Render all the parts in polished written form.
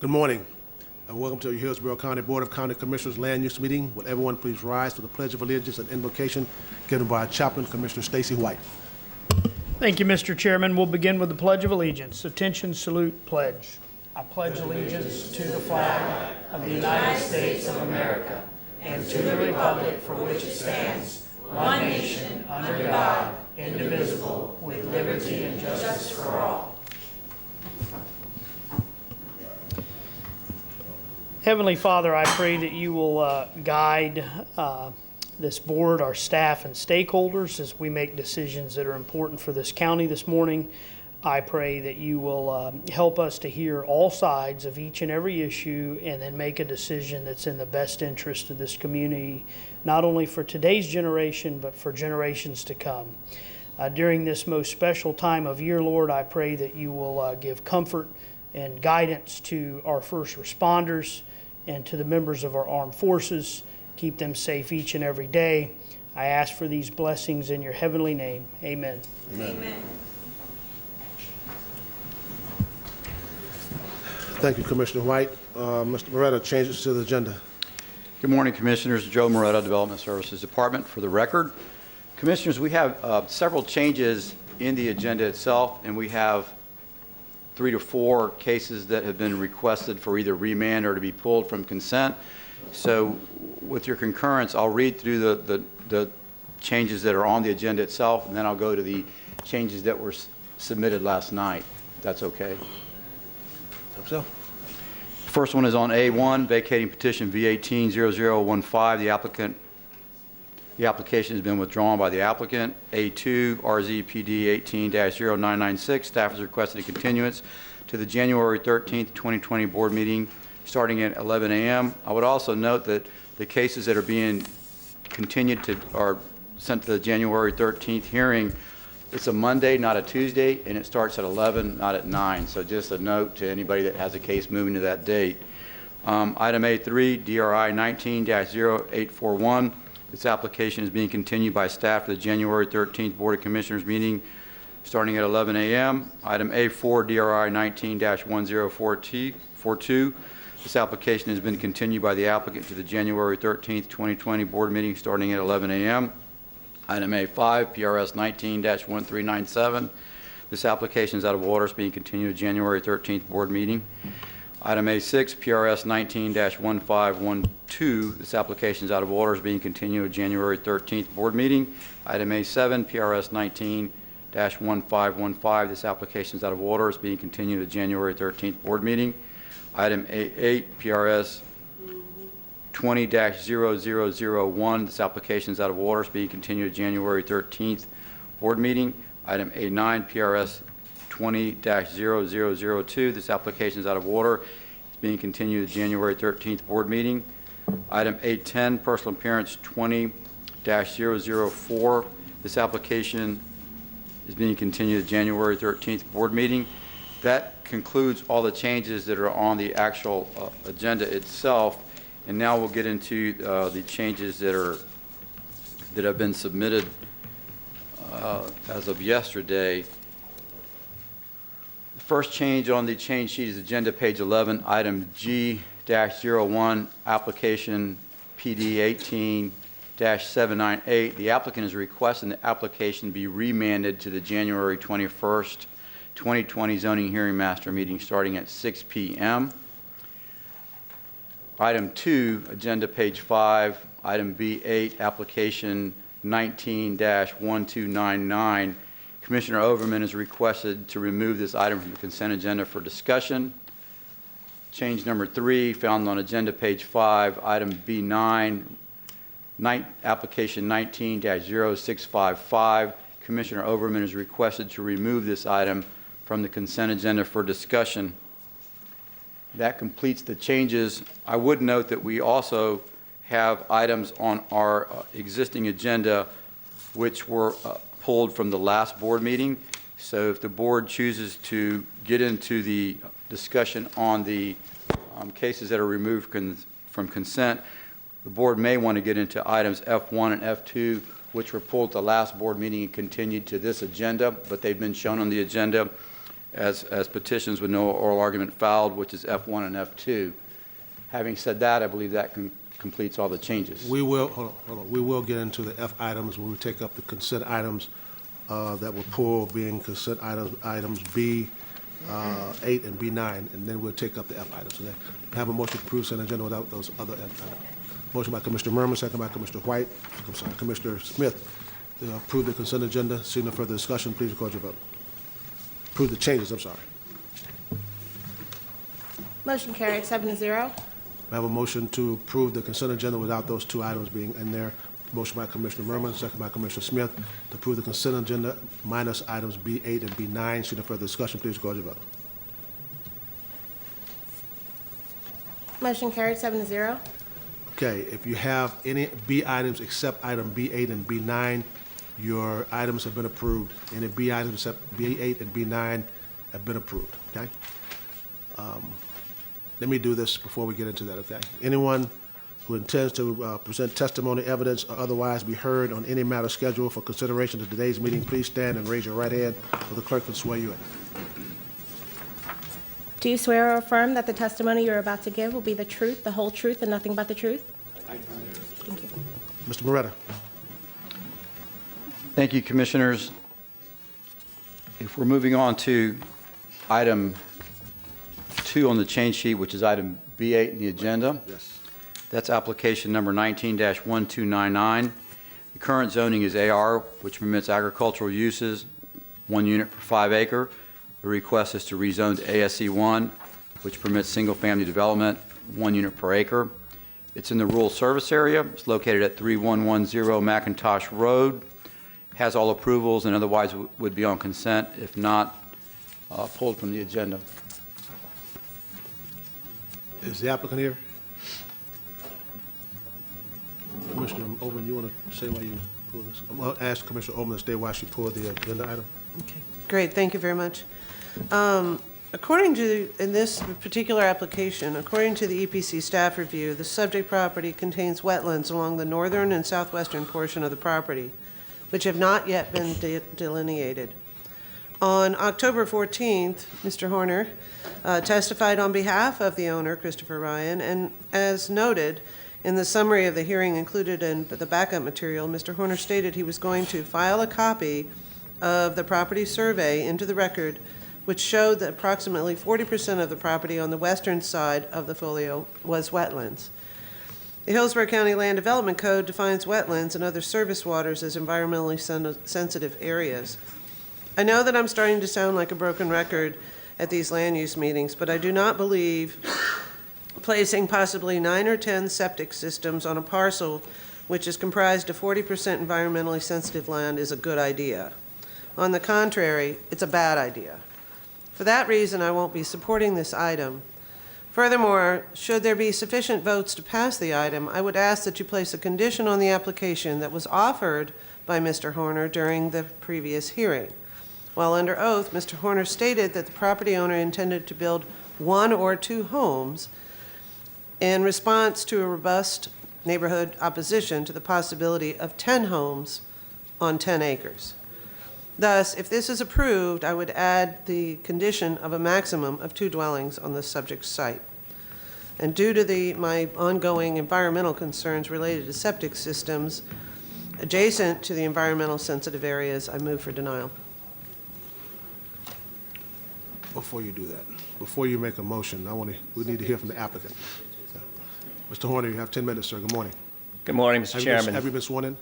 Good morning, and welcome to your Hillsborough County Board of County Commissioners Land Use Meeting. Would everyone please rise for the Pledge of Allegiance and invocation given by our chaplain, Commissioner Stacy White. Thank you, Mr. Chairman. We'll begin with the Pledge of Allegiance. Attention, salute, pledge. I pledge allegiance to the flag of the United States of America and to the republic for which it stands, one nation, under God, indivisible, with liberty and justice for all. Heavenly Father, I pray that you will guide this board, our staff, and stakeholders as we make decisions that are important for this county this morning. I pray that you will help us to hear all sides of each and every issue and then make a decision that's in the best interest of this community, not only for today's generation, but for generations to come. During this most special time of year, Lord, I pray that you will give comfort and guidance to our first responders and to the members of our armed forces. Keep them safe each and every day. I ask for these blessings in your heavenly name. Amen. Amen. Amen. Thank you, Commissioner White. Mr. Moretta, changes to the agenda. Good morning, Commissioners. Joe Moretta, Development Services Department. For the record, Commissioners, we have several changes in the agenda itself, and we have 3 to 4 cases that have been requested for either remand or to be pulled from consent. So with your concurrence, I'll read through the changes that are on the agenda itself, and then I'll go to the changes that were submitted last night. If that's okay. Hope so. First one is on A1, vacating petition V18-0015. The application has been withdrawn by the applicant. A2, RZ-STD 18-0996. Staff has requested a continuance to the January 13th, 2020 board meeting starting at 11 a.m. I would also note that the cases that are being continued to are sent to the January 13th hearing. It's a Monday, not a Tuesday, and it starts at 11, not at 9. So just a note to anybody that has a case moving to that date. Item A3, DRI 19-0841. This application is being continued by staff to the January 13th Board of Commissioners meeting starting at 11 a.m. Item A4, DRI 19-1042. This application has been continued by the applicant to the January 13th, 2020 board meeting starting at 11 a.m. Item A5, PRS 19-1397. This application is out of order, is being continued to January 13th board meeting. Item A6, PRS 19-1512. This application is out of order, is being continued to January 13th board meeting. Item A7, PRS 19-1515. This application is out of order, is being continued to January 13th board meeting. Item A8, PRS 20-0001. This application is out of order, is being continued to January 13th board meeting. Item A9, PRS 20-0002. This application is out of order. It's being continued to January 13th board meeting. Item A10, personal appearance 20-004. This application is being continued to January 13th board meeting. That concludes all the changes that are on the actual agenda itself. And now we'll get into the changes that have been submitted as of yesterday. The first change on the change sheet is agenda page 11, item G-01, application PD 18-798. The applicant is requesting the application be remanded to the January 21st, 2020 zoning hearing master meeting starting at 6 p.m. Item 2, agenda page 5, item B8, application 19-1299. Commissioner Overman is requested to remove this item from the consent agenda for discussion. Change number 3, found on agenda page 5, item B9, application 19-0655. Commissioner Overman is requested to remove this item from the consent agenda for discussion. That completes the changes. I would note that we also have items on our existing agenda which were pulled from the last board meeting. So if the board chooses to get into the discussion on the cases that are removed from consent, the board may want to get into items F1 and F2, which were pulled at the last board meeting and continued to this agenda, but they've been shown on the agenda. as petitions with no oral argument filed, which is F1 and F2. Having said that, I believe that completes all the changes. We will, hold on. We will get into the F items when we take up the consent items that were pulled, being consent items B, 8 and B9, and then we'll take up the F items. Okay? Have a motion to approve consent agenda without those other items. Motion by Commissioner Merman, second by Commissioner White. I'm sorry, Commissioner Smith to approve the consent agenda. Seeing no further discussion, please record your vote. Approve the changes, I'm sorry. Motion carried, 7-0. I have a motion to approve the consent agenda without those two items being in there. Motion by Commissioner Merman, second by Commissioner Smith to approve the consent agenda minus items B8 and B9. See no further discussion, please record your vote. Motion carried, 7-0. Okay, if you have any B items except item B8 and B9, your items have been approved. Any B items except B8 and B9 have been approved, okay? Let me do this before we get into that, okay? Anyone who intends to present testimony, evidence, or otherwise be heard on any matter scheduled for consideration at today's meeting, please stand and raise your right hand so the clerk can swear you in. Do you swear or affirm that the testimony you're about to give will be the truth, the whole truth, and nothing but the truth? Thank you. Mr. Moretta. Thank you, Commissioners. If we're moving on to item 2 on the change sheet, which is item B8 in the agenda. Yes. That's application number 19-1299. The current zoning is AR, which permits agricultural uses, 1 unit per 5 acre. The request is to rezone to ASC 1, which permits single-family development, 1 unit per acre. It's in the rural service area. It's located at 3110 McIntosh Road. Has all approvals and otherwise would be on consent, if not pulled from the agenda. Is the applicant here? Commissioner Oben, you want to say why you pulled this? I'm going to ask Commissioner Oben to stay while she pulled the agenda item. Okay, great, thank you very much. According to, in this particular application, according to the EPC staff review, the subject property contains wetlands along the northern and southwestern portion of the property, which have not yet been delineated. On October 14th, Mr. Horner testified on behalf of the owner, Christopher Ryan, and as noted in the summary of the hearing included in the backup material, Mr. Horner stated he was going to file a copy of the property survey into the record, which showed that approximately 40% of the property on the western side of the folio was wetlands. The Hillsborough County Land Development Code defines wetlands and other surface waters as environmentally sensitive areas. I know that I'm starting to sound like a broken record at these land use meetings, but I do not believe placing possibly 9 or 10 septic systems on a parcel which is comprised of 40% environmentally sensitive land is a good idea. On the contrary, it's a bad idea. For that reason, I won't be supporting this item. Furthermore, should there be sufficient votes to pass the item, I would ask that you place a condition on the application that was offered by Mr. Horner during the previous hearing. While under oath, Mr. Horner stated that the property owner intended to build 1 or 2 homes in response to a robust neighborhood opposition to the possibility of 10 homes on 10 acres. Thus, if this is approved, I would add the condition of a maximum of 2 dwellings on the subject site. And due to my ongoing environmental concerns related to septic systems adjacent to the environmental sensitive areas, I move for denial. Before you do that, before you make a motion, we need to hear from the applicant. Mr. Horner, you have 10 minutes, sir. Good morning. Good morning, Mr. Chairman. Have you been sworn in?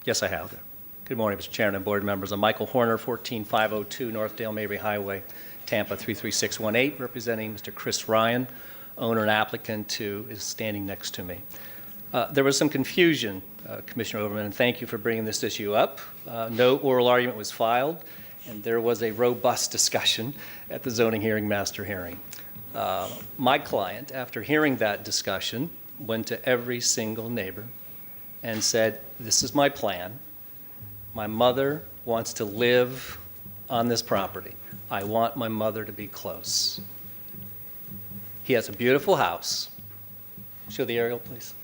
Yes, I have. Okay. Good morning, Mr. Chairman and board members. I'm Michael Horner, 14502 North Dale Mabry Highway, Tampa 33618, representing Mr. Chris Ryan, owner and applicant who is standing next to me. There was some confusion, Commissioner Overman, and thank you for bringing this issue up. No oral argument was filed, and there was a robust discussion at the zoning hearing master hearing. My client, after hearing that discussion, went to every single neighbor and said, this is my plan. My mother wants to live on this property. I want my mother to be close. He has a beautiful house. Show the aerial, please.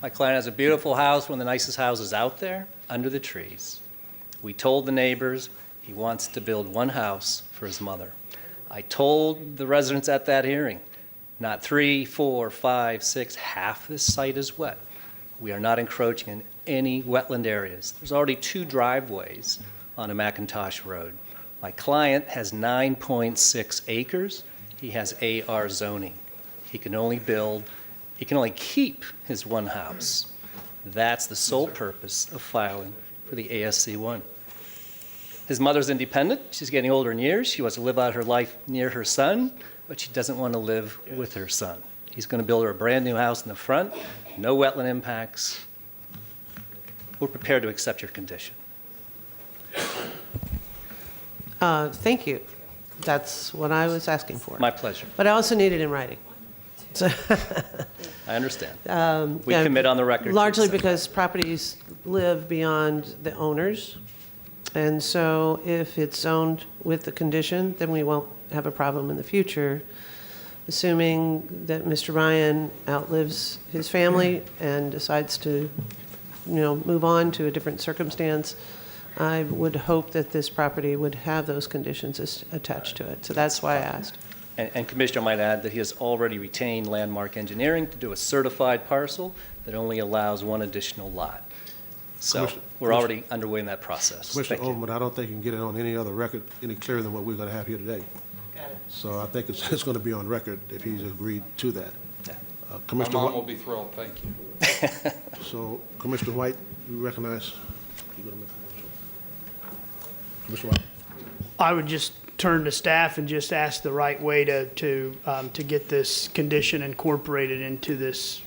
My client has a beautiful house, one of the nicest houses out there, under the trees. We told the neighbors He wants to build one house for his mother. I told the residents at that hearing, not 3, 4, 5, 6, half this site is wet. We are not encroaching in any wetland areas. There's already 2 driveways on a McIntosh Road. My client has 9.6 acres. He has AR zoning. He can only keep his one house. That's the sole purpose of filing for the ASC1. His mother's independent. She's getting older in years. She wants to live out her life near her son, but she doesn't want to live with her son. He's going to build her a brand-new house in the front, no wetland impacts. We're prepared to accept your condition. Thank you. That's what I was asking for. My pleasure. But I also need it in writing. So, I understand. We yeah, commit on the record. to largely accept. because properties live beyond the owners. And so if it's zoned with the condition, then we won't have a problem in the future, assuming that Mr. Ryan outlives his family and decides to, move on to a different circumstance. I would hope that this property would have those conditions attached to it. So that's why I asked. And Commissioner, I might add that he has already retained Landmark Engineering to do a certified parcel that only allows one additional lot. So we're already underway in that process. Commissioner Thank you. Overman, I don't think you can get it on any other record any clearer than what we're going to have here today. So I think it's going to be on record if he's agreed to that. Yeah. My Commissioner mom White, will be thrilled, thank you. so Commissioner White, you recognize? You gonna make a motion? Commissioner White. I would just turn to staff and just ask the right way to get this condition incorporated into this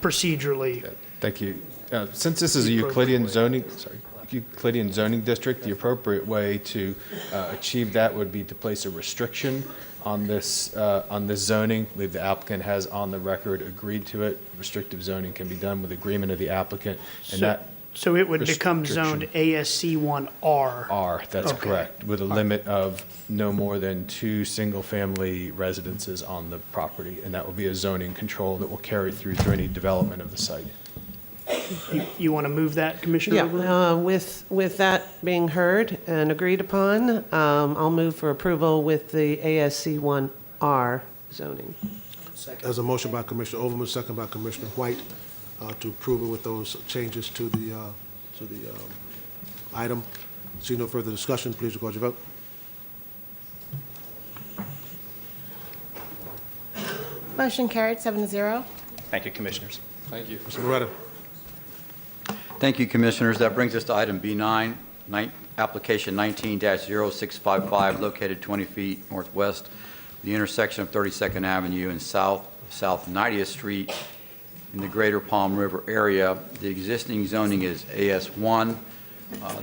procedurally. Thank you. Since this is a Euclidean zoning district, the appropriate way to achieve that would be to place a restriction on this zoning. I believe the applicant has on the record agreed to it. Restrictive zoning can be done with agreement of the applicant, and So it would become zoned ASC1R. R, that's Okay. correct, with a limit of no more than 2 single-family residences on the property, and that will be a zoning control that will carry through any development of the site. You want to move that, Commissioner? Overman? Yeah, with that being heard and agreed upon, I'll move for approval with the ASC1R zoning. There's a motion by Commissioner Overman, second by Commissioner White, to approve it with those changes to the item. See no further discussion, please record your vote. Motion carried, 7-0. Thank you, Commissioners. Thank you. Mr. Loretta. Thank you, Commissioners. That brings us to item B9, application 19-0655, located 20 feet northwest of the intersection of 32nd Avenue and South 90th Street in the Greater Palm River area. The existing zoning is AS1.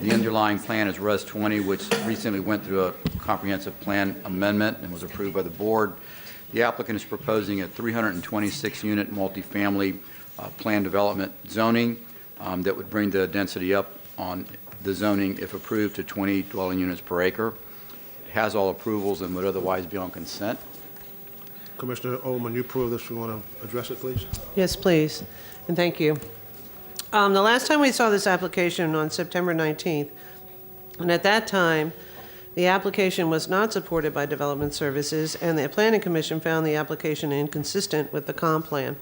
The underlying plan is Res 20, which recently went through a comprehensive plan amendment and was approved by the board. The applicant is proposing a 326-unit multifamily plan development zoning that would bring the density up on the zoning, if approved, to 20 dwelling units per acre. It has all approvals and would otherwise be on consent. Commissioner Overman, you approve this. You want to address it, please? Yes, please, and thank you. The last time we saw this application on September 19th, and at that time, the application was not supported by Development Services, and the Planning Commission found the application inconsistent with the comp plan.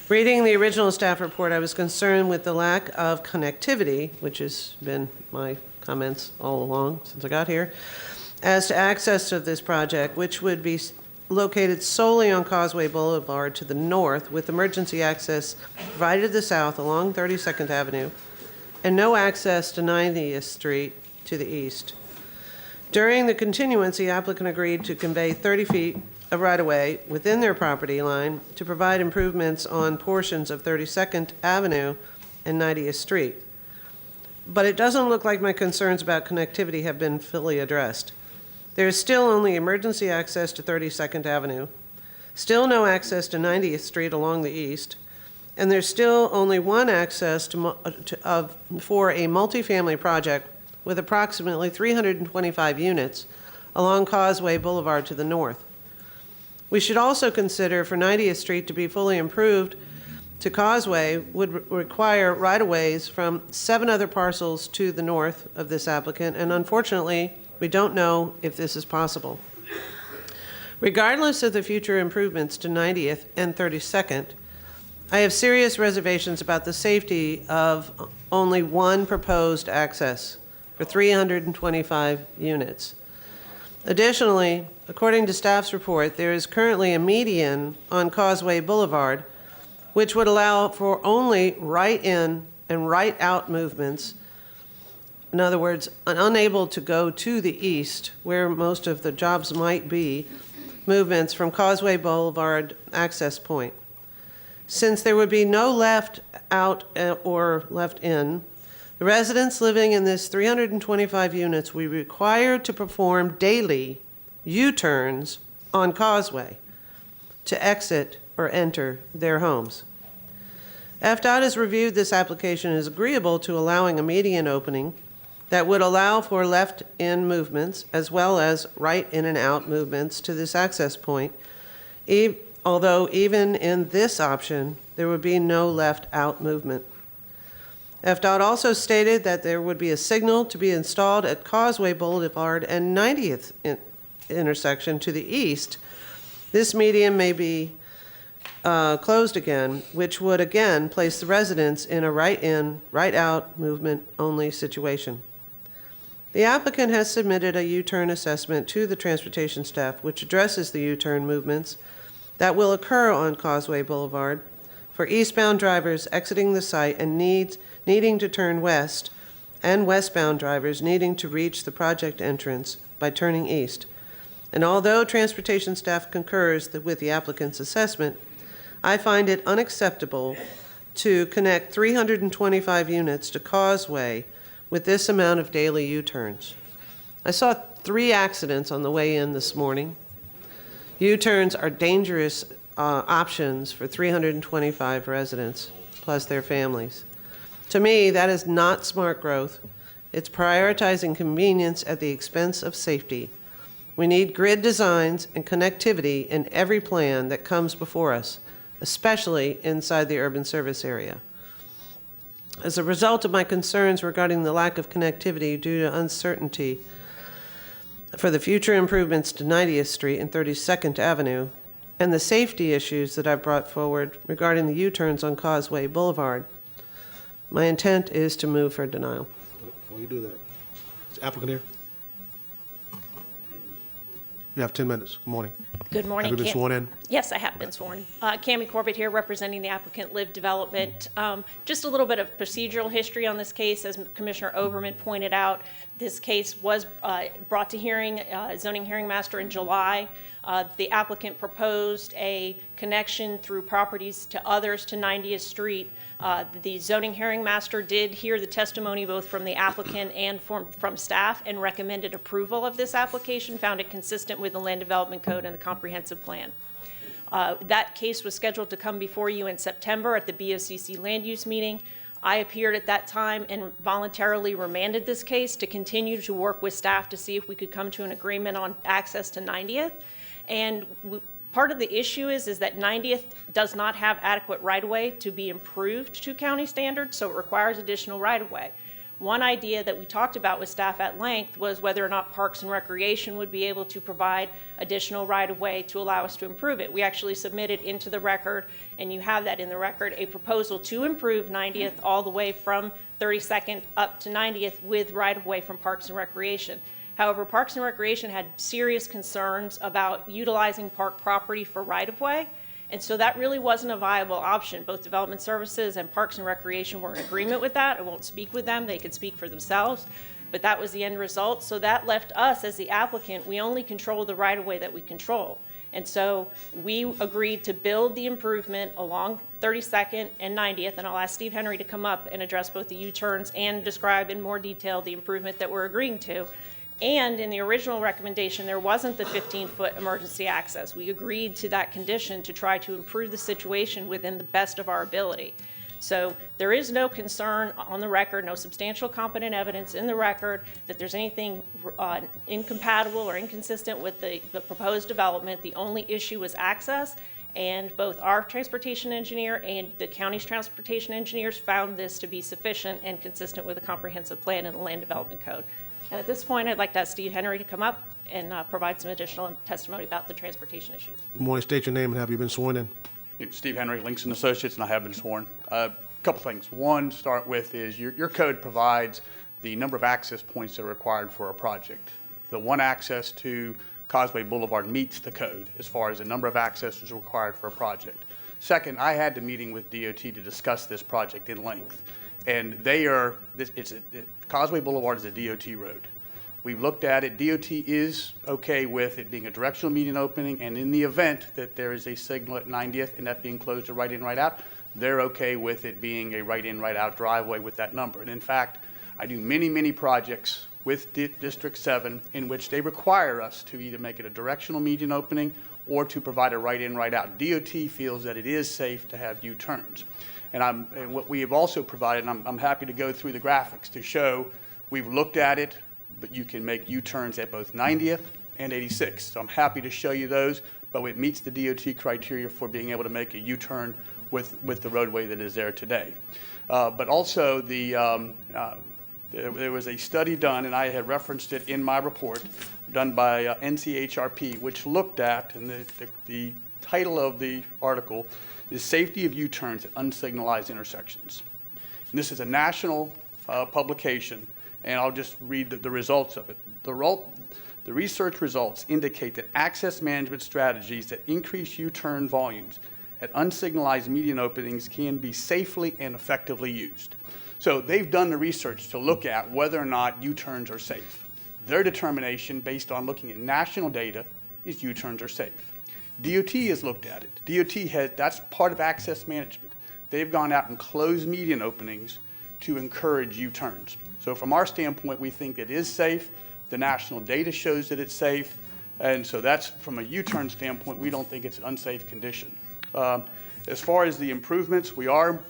Reading the original staff report, I was concerned with the lack of connectivity, which has been my comments all along since I got here, as to access to this project, which would be located solely on Causeway Boulevard to the north, with emergency access provided to the south along 32nd Avenue, and no access to 90th Street to the east. During the continuance, the applicant agreed to convey 30 feet of right-of-way within their property line to provide improvements on portions of 32nd Avenue and 90th Street. But it doesn't look like my concerns about connectivity have been fully addressed. There is still only emergency access to 32nd Avenue, still no access to 90th Street along the east, and there's still only one access for a multifamily project with approximately 325 units along Causeway Boulevard to the north. We should also consider for 90th Street to be fully improved to Causeway would require right-of-ways from 7 other parcels to the north of this applicant, and unfortunately, we don't know if this is possible. Regardless of the future improvements to 90th and 32nd, I have serious reservations about the safety of only one proposed access for 325 units. Additionally, according to staff's report, there is currently a median on Causeway Boulevard, which would allow for only right-in and right-out movements. In other words, unable to go to the east, where most of the jobs might be, movements from Causeway Boulevard access point. Since there would be no left out or left in, the residents living in this 325 units will be required to perform daily U-turns on Causeway to exit or enter their homes. FDOT has reviewed this application as agreeable to allowing a median opening that would allow for left-in movements as well as right-in and out movements to this access point, although even in this option, there would be no left-out movement. FDOT also stated that there would be a signal to be installed at Causeway Boulevard and 90th intersection to the east. This median may be closed again, which would again place the residents in a right-in, right-out movement only situation. The applicant has submitted a U-turn assessment to the transportation staff, which addresses the U-turn movements that will occur on Causeway Boulevard for eastbound drivers exiting the site and needing to turn west, and westbound drivers needing to reach the project entrance by turning east. And although transportation staff concurs with the applicant's assessment, I find it unacceptable to connect 325 units to Causeway with this amount of daily U-turns. I saw 3 accidents on the way in this morning. U-turns are dangerous options for 325 residents, plus their families. To me, that is not smart growth. It's prioritizing convenience at the expense of safety. We need grid designs and connectivity in every plan that comes before us, especially inside the urban service area. As a result of my concerns regarding the lack of connectivity due to uncertainty for the future improvements to 90th Street and 32nd Avenue, and the safety issues that I've brought forward regarding the U-turns on Causeway Boulevard, my intent is to move for denial. Before you do that, is the applicant here? You have 10 minutes. Good morning. Good morning. Have you been sworn in? Yes, I have been sworn. Cammie Corbett here, representing the applicant Live Development. Just a little bit of procedural history on this case. As Commissioner Overman pointed out, this case was brought to hearing, zoning hearing master in July. The applicant proposed a connection through properties to others to 90th Street. The zoning hearing master did hear the testimony both from the applicant and from staff and recommended approval of this application, found it consistent with the Land Development Code and the comprehensive plan. That case was scheduled to come before you in September at the BOCC land use meeting. I appeared at that time and voluntarily remanded this case to continue to work with staff to see if we could come to an agreement on access to 90th. And part of the issue is that 90th does not have adequate right-of-way to be improved to county standards, so it requires additional right-of-way. One idea that we talked about with staff at length was whether or not Parks and Recreation would be able to provide additional right-of-way to allow us to improve it. We actually submitted into the record, and you have that in the record, a proposal to improve 90th all the way from 32nd up to 90th with right-of-way from Parks and Recreation. However, Parks and Recreation had serious concerns about utilizing park property for right-of-way, and so that really wasn't a viable option. Both Development Services and Parks and Recreation were in agreement with that. I won't speak with them. They could speak for themselves, but that was the end result. So that left us as the applicant, we only control the right-of-way that we control. And so we agreed to build the improvement along 32nd and 90th, and I'll ask Steve Henry to come up and address both the U-turns and describe in more detail the improvement that we're agreeing to. And in the original recommendation, there wasn't the 15-foot emergency access. We agreed to that condition to try to improve the situation within the best of our ability. So there is no concern on the record, no substantial competent evidence in the record that there's anything incompatible or inconsistent with the proposed development. The only issue was access, And both our transportation engineer and the county's transportation engineers found this to be sufficient and consistent with the comprehensive plan and the land development code. And at this point, I'd like to ask Steve Henry to come up and provide some additional testimony about the transportation issues. Good morning, state your name and have you been sworn in? Steve Henry, Links and Associates, and I have been sworn. A couple things. One, to start with, is your code provides the number of access points that are required for a project. The one access to Causeway Boulevard meets the code as far as the number of accesses required for a project. Second, I had the meeting with DOT to discuss this project in length, and Causeway Boulevard is a DOT road. We've looked at it. DOT is okay with it being a directional median opening, and in the event that there is a signal at 90th and that being closed to right in, right out, they're okay with it being a right in, right out driveway with that number. And in fact, I do many projects with District 7 in which they require us to either make it a directional median opening or to provide a right in, right out. DOT feels that it is safe to have U-turns. And what we have also provided, and I'm happy to go through the graphics to show, we've looked at it, but you can make U-turns at both 90th and 86th. So I'm happy to show you those, but it meets the DOT criteria for being able to make a U-turn with the roadway that is there today. But also there was a study done, and I had referenced it in my report, done by NCHRP, which looked at, and the title of the article is Safety of U-Turns at Unsignalized Intersections. And this is a national publication, and I'll just read the results of it. The research results indicate that access management strategies that increase U-turn volumes at unsignalized median openings can be safely and effectively used. So they've done the research to look at whether or not U-turns are safe. Their determination, based on looking at national data, is U-turns are safe. DOT has looked at it. That's part of access management. They've gone out and closed median openings to encourage U-turns. So from our standpoint, we think it is safe. The national data shows that it's safe. And so that's, from a U-turn standpoint, we don't think it's an unsafe condition. As far as the improvements, we are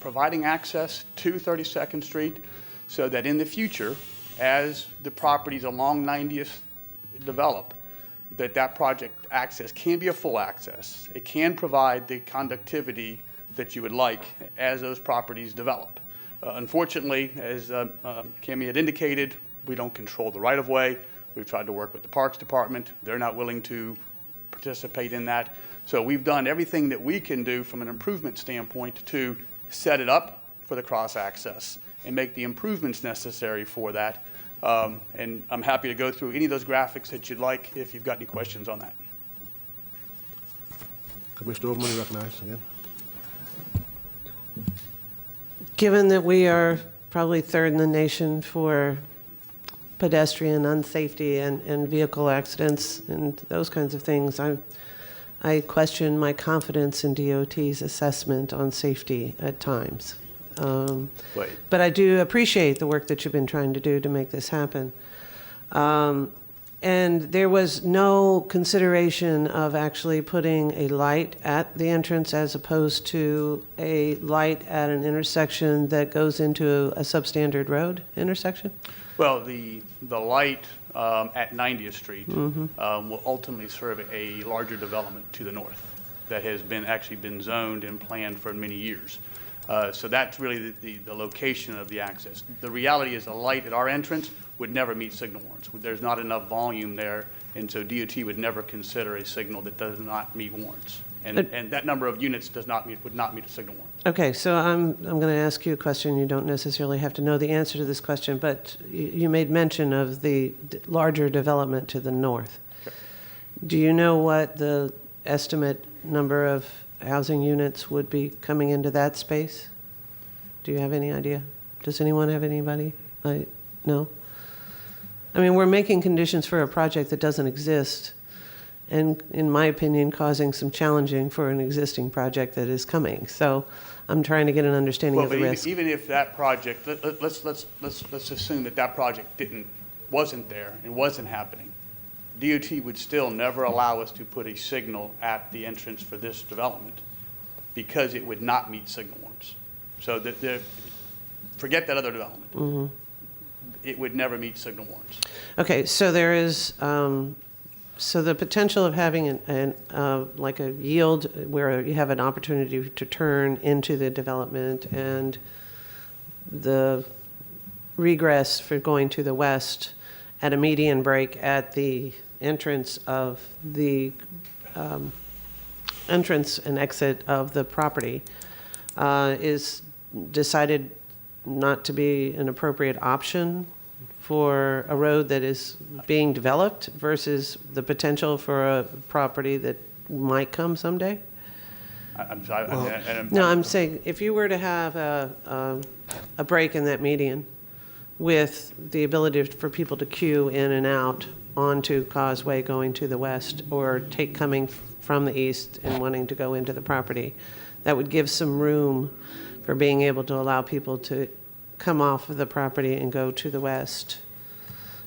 providing access to 32nd Street so that in the future, as the properties along 90th develop, that project access can be a full access. It can provide the conductivity that you would like as those properties develop. Unfortunately, as Cammie had indicated, we don't control the right-of-way. We've tried to work with the Parks Department. They're not willing to participate in that. So we've done everything that we can do from an improvement standpoint to set it up for the cross-access and make the improvements necessary for that. And I'm happy to go through any of those graphics that you'd like if you've got any questions on that. Commissioner Overman, you recognized again. Given that we are probably third in the nation for pedestrian unsafety and vehicle accidents and those kinds of things, I question my confidence in DOT's assessment on safety at times. But I do appreciate the work that you've been trying to do to make this happen. And there was no consideration of actually putting a light at the entrance as opposed to a light at an intersection that goes into a substandard road intersection? Well, the light at 90th Street will ultimately serve a larger development to the north that has actually been zoned and planned for many years. So that's really the location of the access. The reality is a light at our entrance would never meet signal warrants. There's not enough volume there, and so DOT would never consider a signal that does not meet warrants. And that number of units would not meet a signal warrant. Okay, so I'm going to ask you a question. You don't necessarily have to know the answer to this question, but you made mention of the larger development to the north. Okay. Do you know what the estimate number of housing units would be coming into that space? Do you have any idea? Does anyone have anybody? No? I mean, we're making conditions for a project that doesn't exist, and in my opinion, causing some challenging for an existing project that is coming. So I'm trying to get an understanding of the risk. Even if that project, let's assume that project wasn't there and wasn't happening, DOT would still never allow us to put a signal at the entrance for this development because it would not meet signal warrants. So forget that other development. Mm-hmm. It would never meet signal warrants. Okay, so there is So the potential of having like a yield where you have an opportunity to turn into the development and the regress for going to the west at a median break at the entrance of the entrance and exit of the property is decided not to be an appropriate option for a road that is being developed versus the potential for a property that might come someday? I'm sorry. No, I'm saying if you were to have a break in that median with the ability for people to queue in and out onto Causeway going to the west or coming from the east and wanting to go into the property, that would give some room for being able to allow people to come off of the property and go to the west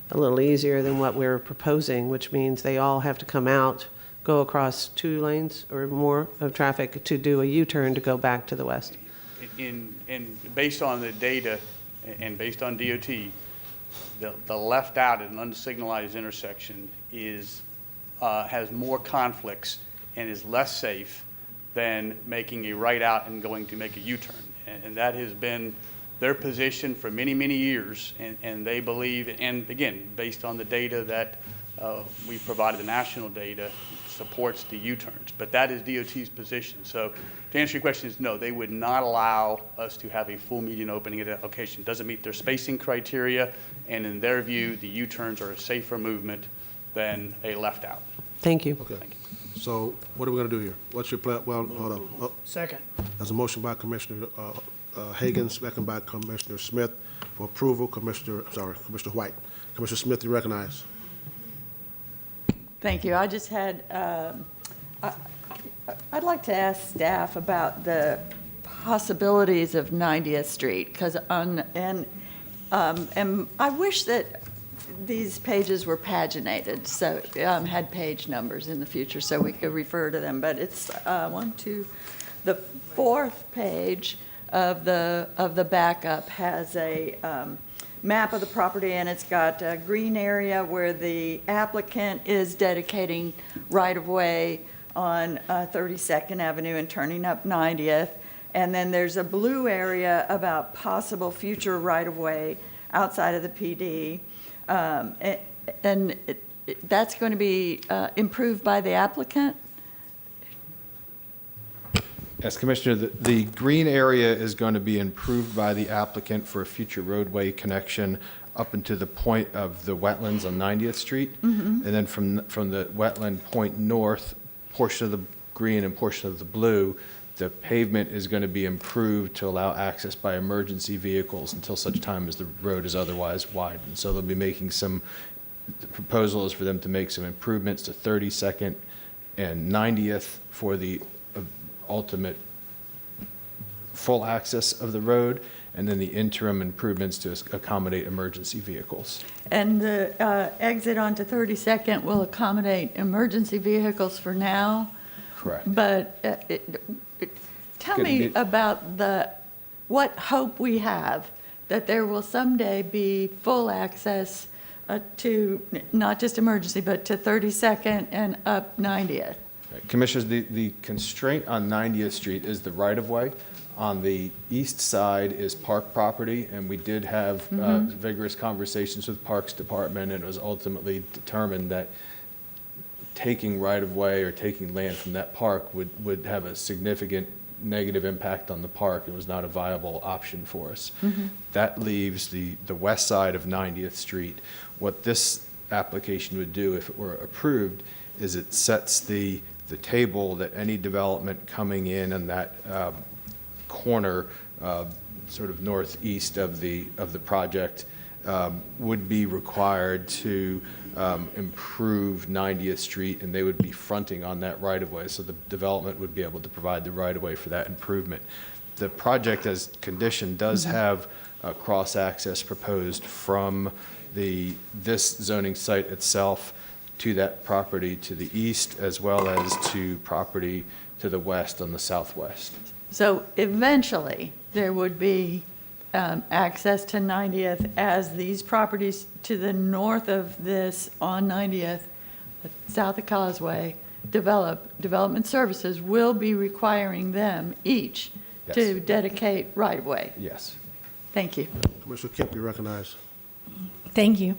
a little easier than what we're proposing, which means they all have to come out, go across 2 lanes or more of traffic to do a U-turn to go back to the west. Based on the data and based on DOT, the left out at an unsignalized intersection has more conflicts and is less safe than making a right out and going to make a U-turn. And that has been their position for many, many years, and they believe, and again, based on the data that we provided, the national data supports the U-turns, but that is DOT's position. So to answer your question is no, they would not allow us to have a full median opening at that location. It doesn't meet their spacing criteria, and in their view, the U-turns are a safer movement than a left out. Thank you. Okay. So what are we going to do here? What's your plan? Well, hold on. Oh, Second. there's a motion by Commissioner Hagan, second by Commissioner Smith for approval. Commissioner White. Commissioner Smith, you recognize. Thank you. I just had, I'd like to ask staff about the possibilities of 90th Street, because and I wish that these pages were paginated, so had page numbers in the future so we could refer to them. But it's the 4th page of the backup has a map of the property, and it's got a green area where the applicant is dedicating right-of-way on 32nd Avenue and turning up 90th. And then there's a blue area about possible future right-of-way outside of the PD. And that's going to be improved by the applicant? Yes, Commissioner, the green area is going to be improved by the applicant for a future roadway connection up into the point of the wetlands on 90th Street. And then from the wetland point north, portion of the green and portion of the blue, the pavement is going to be improved to allow access by emergency vehicles until such time as the road is otherwise widened. So they'll be making the proposal is for them to make some improvements to 32nd and 90th for the ultimate full access of the road, and then the interim improvements to accommodate emergency vehicles. And the exit onto 32nd will accommodate emergency vehicles for now? Correct. But tell me about what hope we have that there will someday be full access to not just emergency, but to 32nd and up 90th. Commissioners, the constraint on 90th Street is the right-of-way. On the east side is park property, and we did have vigorous conversations with Parks Department, and it was ultimately determined that taking right-of-way or taking land from that park would have a significant negative impact on the park. It was not a viable option for us. That leaves the west side of 90th Street. What this application would do, if it were approved, is it sets the table that any development coming in on that corner, sort of northeast of the project, would be required to improve 90th Street, and they would be fronting on that right-of-way, so the development would be able to provide the right-of-way for that improvement. The project as condition does have cross-access proposed from this zoning site itself to that property to the east, as well as to property to the west on the southwest. So eventually, there would be access to 90th as these properties to the north of this on 90th south of Causeway, Development Services will be requiring them each to dedicate right-of-way. Yes. Thank you. Commissioner Kemp, you recognize. Thank you.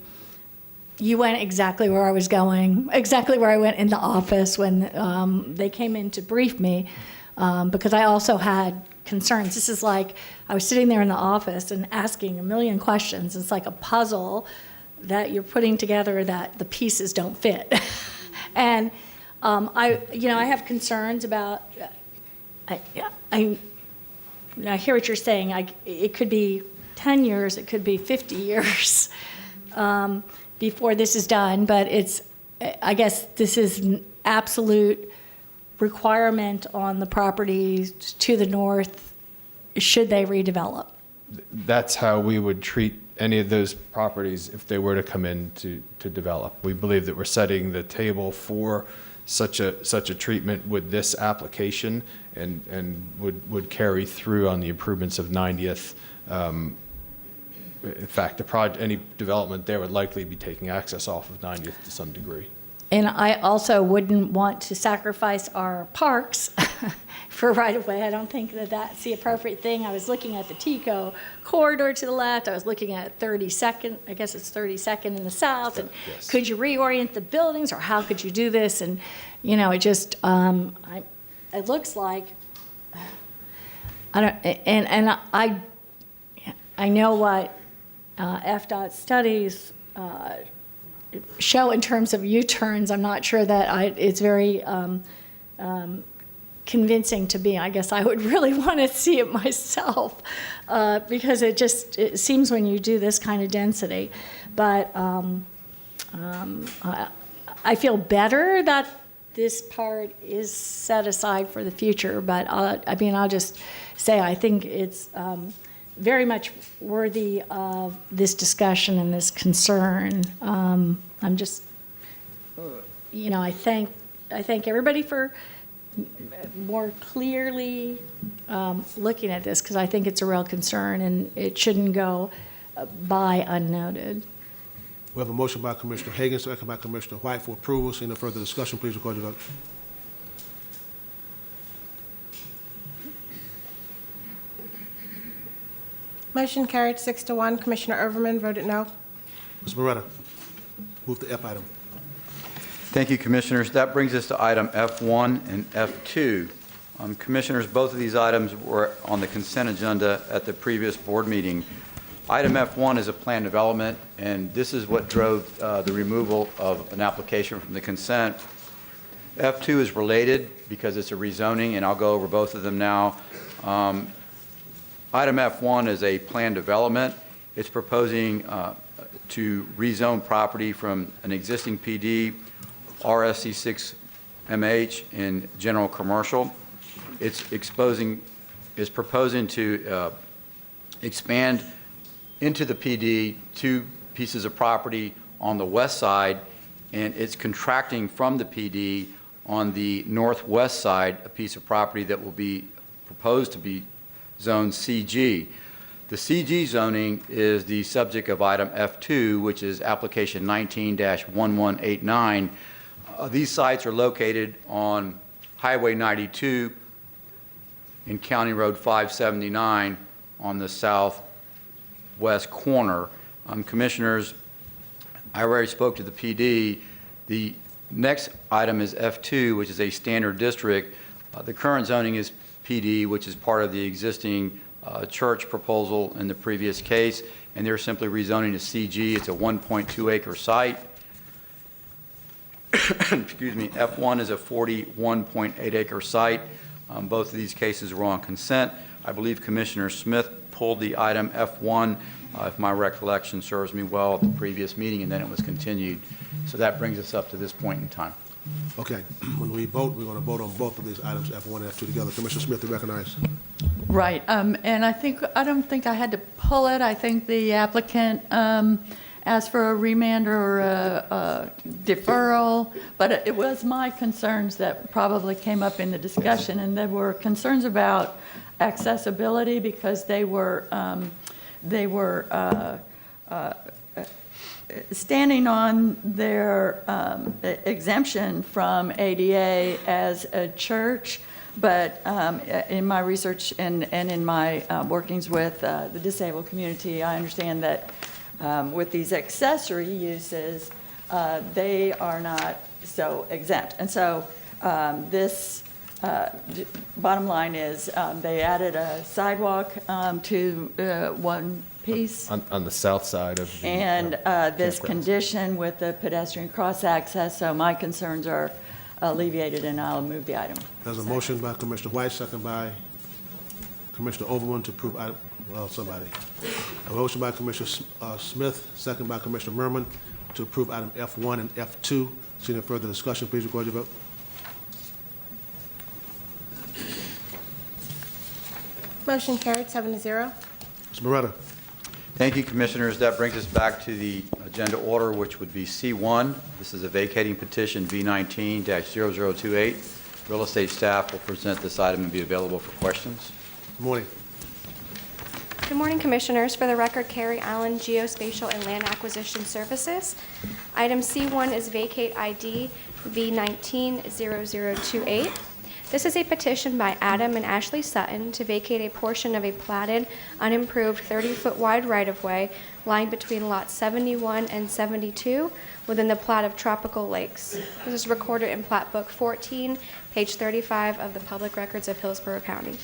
You went exactly where I was going, exactly where I went in the office when they came in to brief me, because I also had concerns. This is like, I was sitting there in the office and asking a million questions. It's like a puzzle that you're putting together that the pieces don't fit. And I have concerns about, I hear what you're saying. It could be 10 years, it could be 50 years before this is done, but I guess this is an absolute requirement on the properties to the north, should they redevelop. That's how we would treat any of those properties if they were to come in to develop. We believe that we're setting the table for such a treatment with this application and would carry through on the improvements of 90th. In fact, any development there would likely be taking access off of 90th to some degree. And I also wouldn't want to sacrifice our parks for right-of-way. I don't think that that's the appropriate thing. I was looking at the Tico corridor to the left. I was looking at 32nd, I guess it's 32nd in the south. And yes. Could you reorient the buildings, or how could you do this? And, it just, it looks like, I know what FDOT studies show in terms of U-turns. I'm not sure that it's very convincing to me. I guess I would really want to see it myself because it seems when you do this kind of density. But I feel better that this part is set aside for the future. But I'll just say I think it's very much worthy of this discussion and this concern. I'm just, I thank everybody for more clearly looking at this, because I think it's a real concern and it shouldn't go by unnoted. We have a motion by Commissioner Hagan, second by Commissioner White for approval. Seeing no further discussion, please record your vote. Motion carried 6-1. Commissioner Overman voted no. Ms. Moretta, move to F item. Thank you, Commissioners. That brings us to item F1 and F2. Commissioners, both of these items were on the consent agenda at the previous board meeting. Item F1 is a plan development, and this is what drove the removal of an application from the consent. F2 is related because it's a rezoning, and I'll go over both of them now. Item F1 is a plan development. It's proposing to rezone property from an existing PD, RSC 6MH in general commercial. It's proposing to expand into the PD 2 pieces of property on the west side, and it's contracting from the PD on the northwest side, a piece of property that will be proposed to be zone CG. The CG zoning is the subject of item F2, which is application 19-1189. These sites are located on Highway 92 and County Road 579 on the southwest corner. Commissioners, I already spoke to the PD. The next item is F2, which is a standard district. The current zoning is PD, which is part of the existing church proposal in the previous case, and they're simply rezoning to CG. It's a 1.2 acre site. Excuse me, F1 is a 41.8 acre site. Both of these cases were on consent. I believe Commissioner Smith pulled the item F1, if my recollection serves me well, at the previous meeting, and then it was continued. So that brings us up to this point in time. Okay, when we vote, we're going to vote on both of these items, F1 and F2 together. Commissioner Smith, you recognize. Right, and I don't think I had to pull it. I think the applicant asked for a remand or a deferral, but it was my concerns that probably came up in the discussion, and there were concerns about accessibility because they were standing on their exemption from ADA as a church, but in my research and in my workings with the disabled community, I understand that with these accessory uses, they are not so exempt. And so this bottom line is they added a sidewalk to one piece. On the south side of the. And this campgrounds. condition with the pedestrian cross-access, so my concerns are alleviated, and I'll move the item. There's a motion by Commissioner White, second by Commissioner Overman to approve item, well, somebody. A motion by Commissioner Smith, second by Commissioner Merman to approve item F1 and F2. Seeing no further discussion, please record your vote. Motion carried, 7-0. Ms. Moretta. Thank you, Commissioners. That brings us back to the agenda order, which would be C1. This is a vacating petition V19-0028. Real estate staff will present this item and be available for questions. Good morning. Good morning, Commissioners. For the record, Carrie Allen, Geospatial and Land Acquisition Services. Item C1 is Vacate ID V19-0028. This is a petition by Adam and Ashley Sutton to vacate a portion of a platted, unimproved 30-foot wide right-of-way lying between lots 71 and 72 within the plat of Tropical Lakes. This is recorded in Plat Book 14, page 35 of the Public Records of Hillsborough County.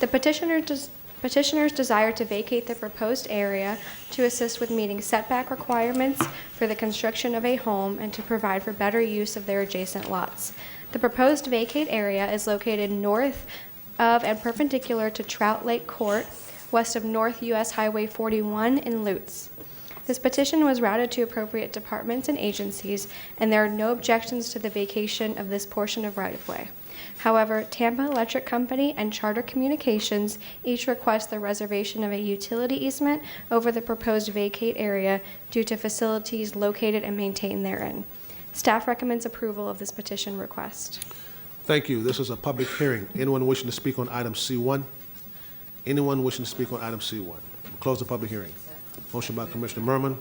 The petitioners desire to vacate the proposed area to assist with meeting setback requirements for the construction of a home and to provide for better use of their adjacent lots. The proposed vacate area is located north of and perpendicular to Trout Lake Court, west of North U.S. Highway 41 in Lutz. This petition was routed to appropriate departments and agencies, and there are no objections to the vacation of this portion of right-of-way. However, Tampa Electric Company and Charter Communications each request the reservation of a utility easement over the proposed vacate area due to facilities located and maintained therein. Staff recommends approval of this petition request. Thank you. This is a public hearing. Anyone wishing to speak on item C1? Anyone wishing to speak on item C1? We'll close the public hearing. Motion by Commissioner Merman.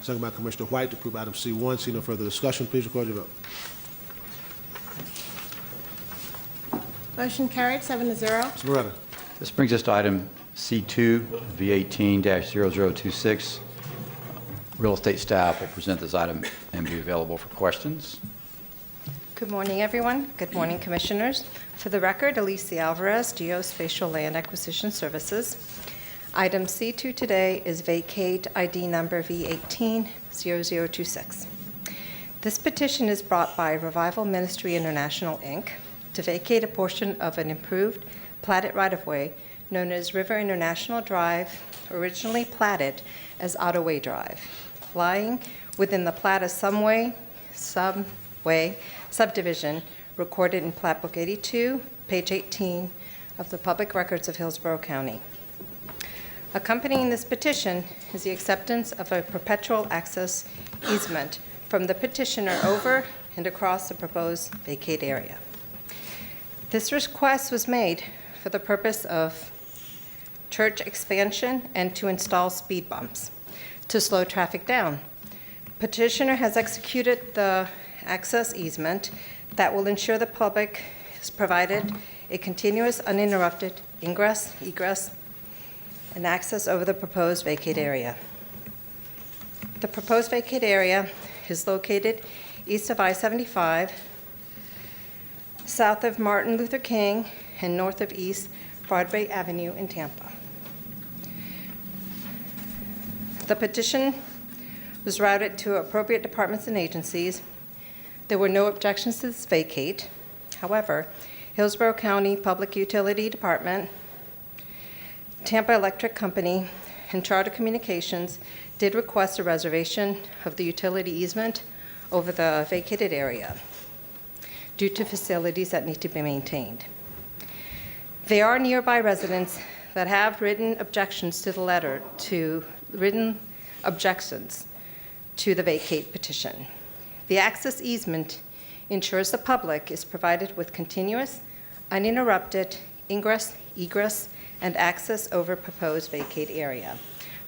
Second by Commissioner White to approve item C1. See no further discussion. Please record your vote. Motion carried, 7-0. Ms. Moretta. This brings us to item C2, V18-0026. Real estate staff will present this item and be available for questions. Good morning, everyone. Good morning, Commissioners. For the record, Alicia Alvarez, Geospatial Land Acquisition Services. Item C2 today is Vacate ID number V18-0026. This petition is brought by Revival Ministry International, Inc. to vacate a portion of an improved platted right-of-way known as River International Drive, originally platted as Ottaway Drive, lying within the plat of Subway subdivision recorded in Plat Book 82, page 18 of the Public Records of Hillsborough County. Accompanying this petition is the acceptance of a perpetual access easement from the petitioner over and across the proposed vacate area. This request was made for the purpose of church expansion and to install speed bumps to slow traffic down. Petitioner has executed the access easement that will ensure the public is provided a continuous, uninterrupted ingress, egress, and access over the proposed vacate area. The proposed vacate area is located east of I-75, south of Martin Luther King, and north of East Broadway Avenue in Tampa. The petition was routed to appropriate departments and agencies. There were no objections to this vacate. However, Hillsborough County Public Utility Department, Tampa Electric Company, and Charter Communications did request a reservation of the utility easement over the vacated area due to facilities that need to be maintained. There are nearby residents that have written objections to the letter, written objections to the vacate petition. The access easement ensures the public is provided with continuous, uninterrupted ingress, egress, and access over proposed vacate area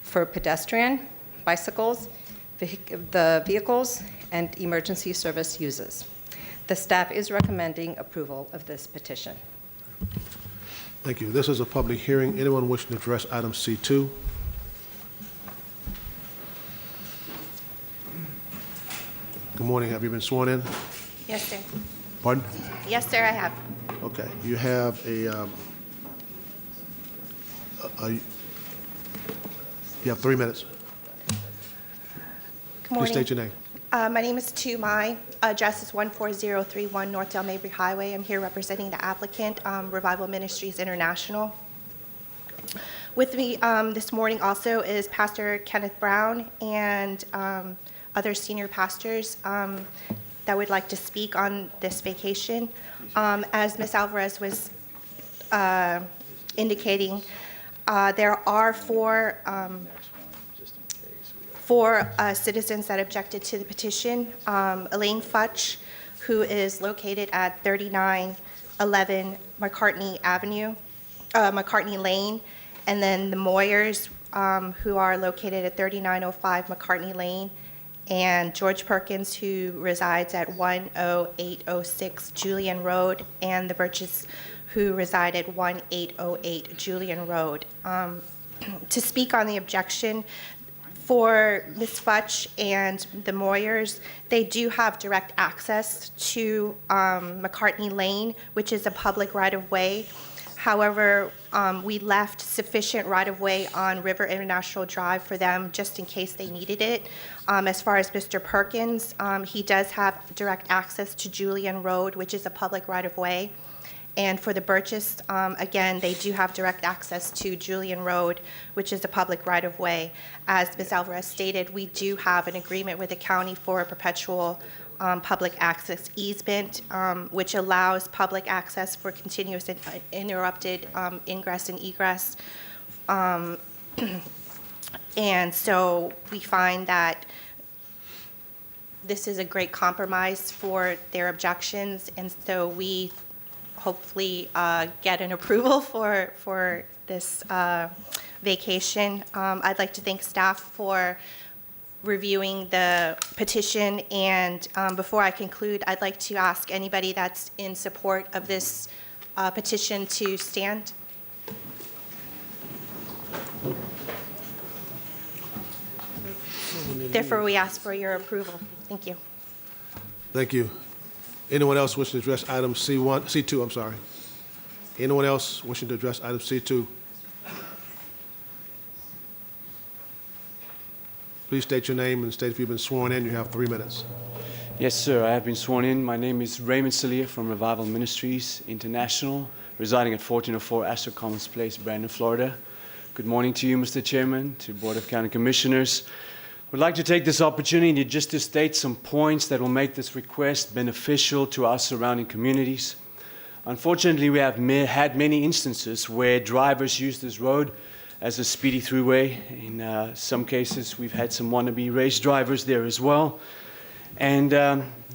for pedestrian, bicycles, the vehicles and emergency service uses. The staff is recommending approval of this petition. Thank you. This is a public hearing. Anyone wishing to address item C2? Good morning. Have you been sworn in? Yes, sir. Pardon? Yes, sir, I have. Okay. You have you have 3 minutes. Good morning. Please state your name. My name is Tu Mai. Address is 14031 North Dale Mabry Highway. I'm here representing the applicant, Revival Ministries International. With me this morning also is Pastor Kenneth Brown and other senior pastors that would like to speak on this vacation. As Ms. Alvarez was indicating, there are four citizens that objected to the petition. Elaine Futch, who is located at 3911 McCartney Lane, and then the Moyers, who are located at 3905 McCartney Lane, and George Perkins, who resides at 10806 Julian Road, and the Birches, who reside at 1808 Julian Road. To speak on the objection, for Ms. Futch and the Moyers, they do have direct access to McCartney Lane, which is a public right-of-way. However, we left sufficient right-of-way on River International Drive for them just in case they needed it. As far as Mr. Perkins, he does have direct access to Julian Road, which is a public right-of-way. And for the Birches, again, they do have direct access to Julian Road, which is a public right-of-way. As Ms. Alvarez stated, we do have an agreement with the county for a perpetual public access easement, which allows public access for continuous and uninterrupted ingress and egress. And so we find that this is a great compromise for their objections, and so we hopefully get an approval for this vacation. I'd like to thank staff for reviewing the petition, and before I conclude, I'd like to ask anybody that's in support of this petition to stand. Therefore, we ask for your approval. Thank you. Thank you. Anyone else wishing to address item C2, I'm sorry. Anyone else wishing to address item C2? Please state your name and state if you've been sworn in. You have 3 minutes. Yes, sir. I have been sworn in. My name is Raymond Celia from Revival Ministries International, residing at 1404 Astor Commons Place, Brandon, Florida. Good morning to you, Mr. Chairman, to Board of County Commissioners. We'd like to take this opportunity just to state some points that will make this request beneficial to our surrounding communities. Unfortunately, we have had many instances where drivers use this road as a speedy throughway. In some cases, we've had some wannabe race drivers there as well. And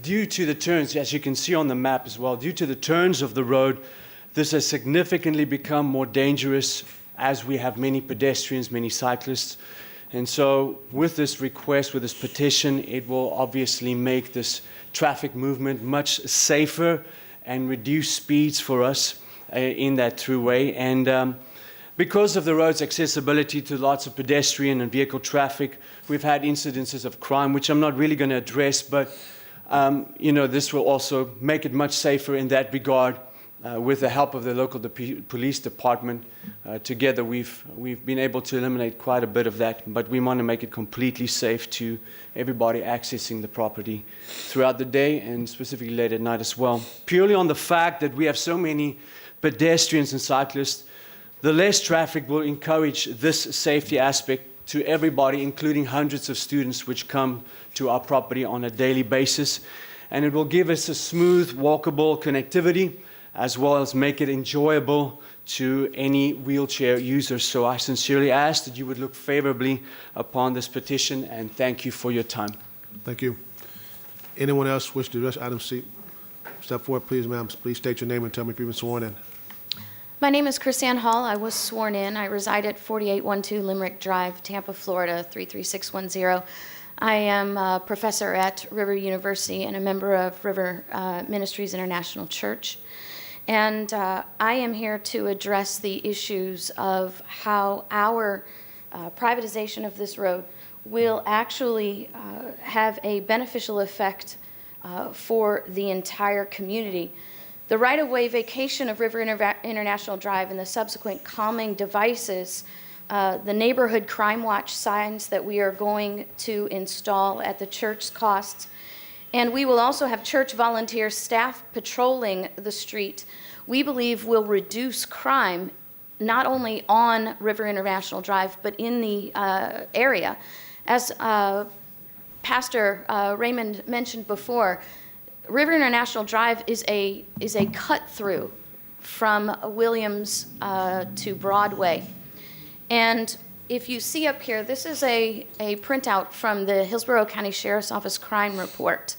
due to the turns, as you can see on the map as well, due to the turns of the road, this has significantly become more dangerous as we have many pedestrians, many cyclists. And so with this request, with this petition, it will obviously make this traffic movement much safer and reduce speeds for us in that throughway. And because of the road's accessibility to lots of pedestrian and vehicle traffic, we've had incidences of crime, which I'm not really going to address, but this will also make it much safer in that regard. With the help of the local police department, together we've been able to eliminate quite a bit of that, but we want to make it completely safe to everybody accessing the property throughout the day and specifically late at night as well. Purely on the fact that we have so many pedestrians and cyclists, the less traffic will encourage this safety aspect to everybody, including hundreds of students which come to our property on a daily basis. And it will give us a smooth, walkable connectivity, as well as make it enjoyable to any wheelchair users. So I sincerely ask that you would look favorably upon this petition, and thank you for your time. Thank you. Anyone else wish to address item C? Step forward, please, ma'am. Please state your name and tell me if you've been sworn in. My name is Chrisanne Hall. I was sworn in. I reside at 4812 Limerick Drive, Tampa, Florida, 33610. I am a professor at River University and a member of River Ministries International Church. And I am here to address the issues of how our privatization of this road will actually have a beneficial effect for the entire community. The right-of-way vacation of River International Drive and the subsequent calming devices, the neighborhood crime watch signs that we are going to install at the church's cost, and we will also have church volunteer staff patrolling the street, we believe will reduce crime not only on River International Drive, but in the area. As Pastor Raymond mentioned before, River International Drive is a cut-through from Williams to Broadway. And if you see up here, this is a printout from the Hillsborough County Sheriff's Office crime report.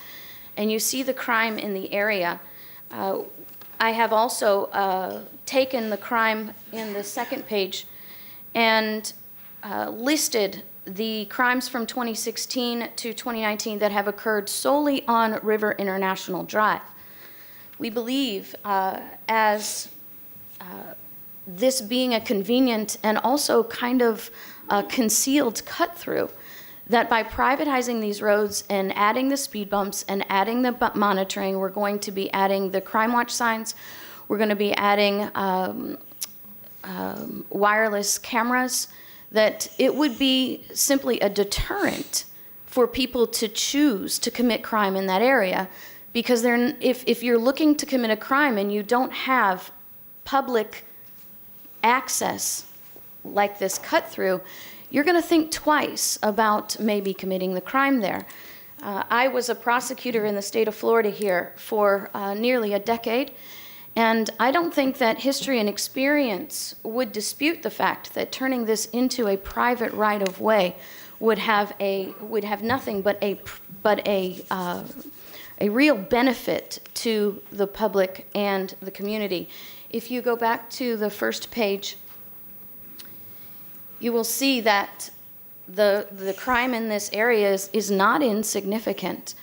And you see the crime in the area. I have also taken the crime in the second page and listed the crimes from 2016 to 2019 that have occurred solely on River International Drive. We believe, as this being a convenient and also kind of a concealed cut-through, that by privatizing these roads and adding the speed bumps and adding the monitoring, we're going to be adding the crime watch signs, we're going to be adding wireless cameras, that it would be simply a deterrent for people to choose to commit crime in that area. Because if you're looking to commit a crime and you don't have public access like this cut-through, you're going to think twice about maybe committing the crime there. I was a prosecutor in the state of Florida here for nearly a decade, and I don't think that history and experience would dispute the fact that turning this into a private right-of-way would have nothing but a real benefit to the public and the community. If you go back to the first page, you will see that the crime in this area is not insignificant.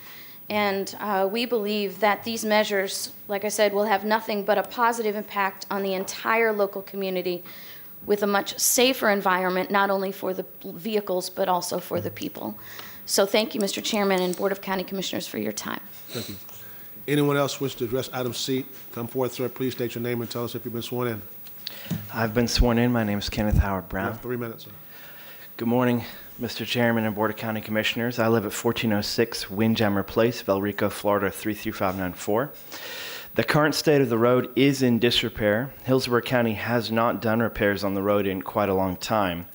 And we believe that these measures, like I said, will have nothing but a positive impact on the entire local community with a much safer environment, not only for the vehicles, but also for the people. So thank you, Mr. Chairman and Board of County Commissioners, for your time. Thank you. Anyone else wish to address item C? Come forward, sir. Please state your name and tell us if you've been sworn in. I've been sworn in. My name is Kenneth Howard You Brown. have 3 minutes, sir. Good morning, Mr. Chairman and Board of County Commissioners. I live at 1406 Windjammer Place, Valrico, Florida 33594. The current state of the road is in disrepair. Hillsborough County has not done repairs on the road in quite a long time.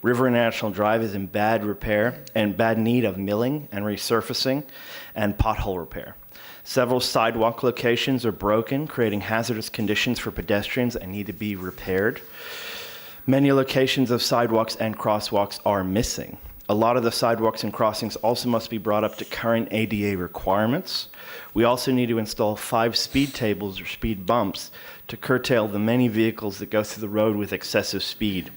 River International Drive is in bad repair and bad need of milling and resurfacing and pothole repair. Several sidewalk locations are broken, creating hazardous conditions for pedestrians and need to be repaired. Many locations of sidewalks and crosswalks are missing. A lot of the sidewalks and crossings also must be brought up to current ADA requirements. We also need to install 5 speed tables or speed bumps to curtail the many vehicles that go through the road with excessive speed.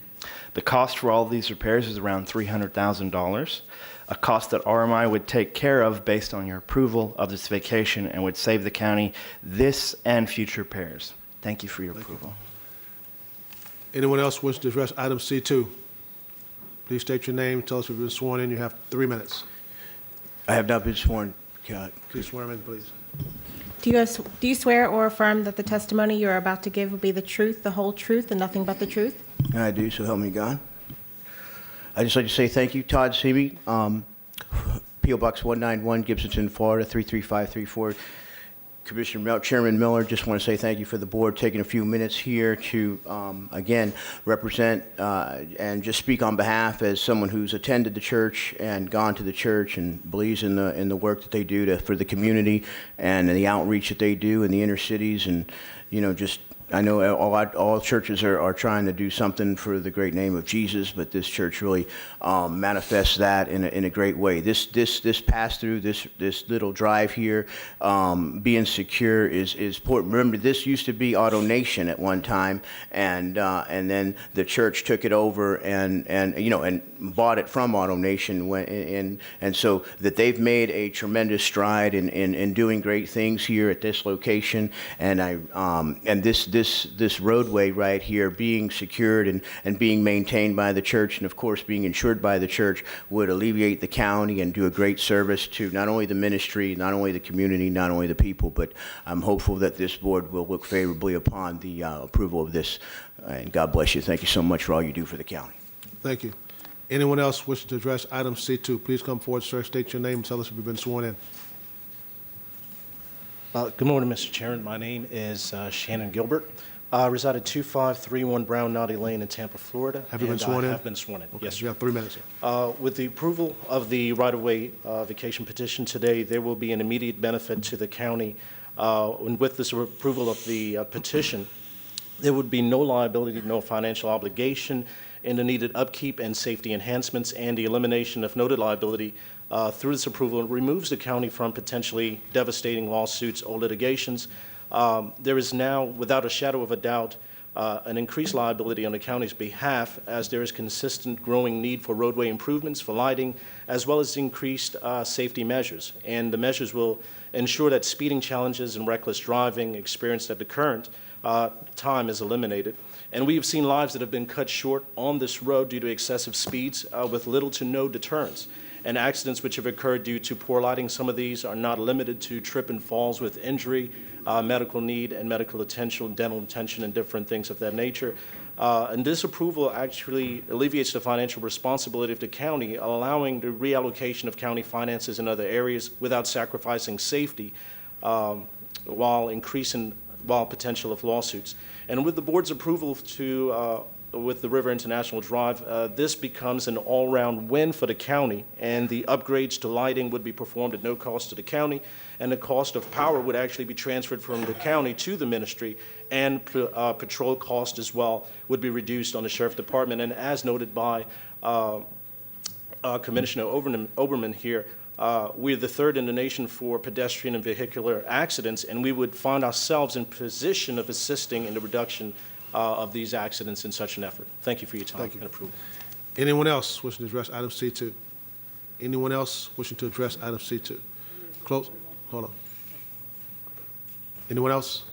The cost for all of these repairs is around $300,000, a cost that RMI would take care of based on your approval of this vacation and would save the county this and future repairs. Thank you for your approval. Anyone else wish to address item C2? Please state your name, tell us if you've been sworn in. You have 3 minutes. I have not been sworn. Please swear him in, please. Do you swear or affirm that the testimony you are about to give will be the truth, the whole truth, and nothing but the truth? I do, so help me God. I'd just like to say thank you, Todd Seavey, P.O. Box 191, Gibsonton, Florida, 33534. Chairman Miller, just want to say thank you for the board taking a few minutes here to, again, represent and just speak on behalf as someone who's attended the church and gone to the church and believes in the work that they do for the community and the outreach that they do in the inner cities and, just I know all churches are trying to do something for the great name of Jesus, but this church really manifests that in a great way. This pass through, this little drive here, being secure is important. Remember, this used to be Auto Nation at one time, and then the church took it over and bought it from Auto Nation, and so that they've made a tremendous stride in doing great things here at this location, and this roadway right here being secured and being maintained by the church, and of course being insured by the church, would alleviate the county and do a great service to not only the ministry, not only the community, not only the people, but I'm hopeful that this board will look favorably upon the approval of this. And God bless you. Thank you so much for all you do for the county. Thank you. Anyone else wishing to address item C2, please come forward, sir. State your name and tell us if you've been sworn in. Good morning, Mr. Chairman. My name is Shannon Gilbert. I reside at 2531 Brown Naughty Lane in Tampa, Florida. Have you been sworn in? I have been sworn in, Okay, yes, you sir. have 3 minutes here. With the approval of the right-of-way vacation petition today, there will be an immediate benefit to the county. And with this approval of the petition, there would be no liability, no financial obligation in the needed upkeep and safety enhancements, and the elimination of noted liability through this approval removes the county from potentially devastating lawsuits or litigations. There is now, without a shadow of a doubt, an increased liability on the county's behalf, as there is consistent growing need for roadway improvements, for lighting, as well as increased safety measures. And the measures will ensure that speeding challenges and reckless driving experienced at the current time is eliminated. And we have seen lives that have been cut short on this road due to excessive speeds with little to no deterrence. And accidents which have occurred due to poor lighting, some of these are not limited to trip and falls with injury, medical need and medical attention, dental attention, and different things of that nature. And this approval actually alleviates the financial responsibility of the county, allowing the reallocation of county finances in other areas without sacrificing safety while potential of lawsuits. And with the board's approval with the River International Drive, this becomes an all-round win for the county, and the upgrades to lighting would be performed at no cost to the county, and the cost of power would actually be transferred from the county to the ministry, and patrol cost as well would be reduced on the Sheriff Department. And as noted by Commissioner Oberman here, we're the third in the nation for pedestrian and vehicular accidents, and we would find ourselves in position of assisting in the reduction of these accidents in such an effort. Thank you for your time and approval. Anyone else wishing to address item C2? Anyone else wishing to address item C2? Close. Hold on. Anyone else?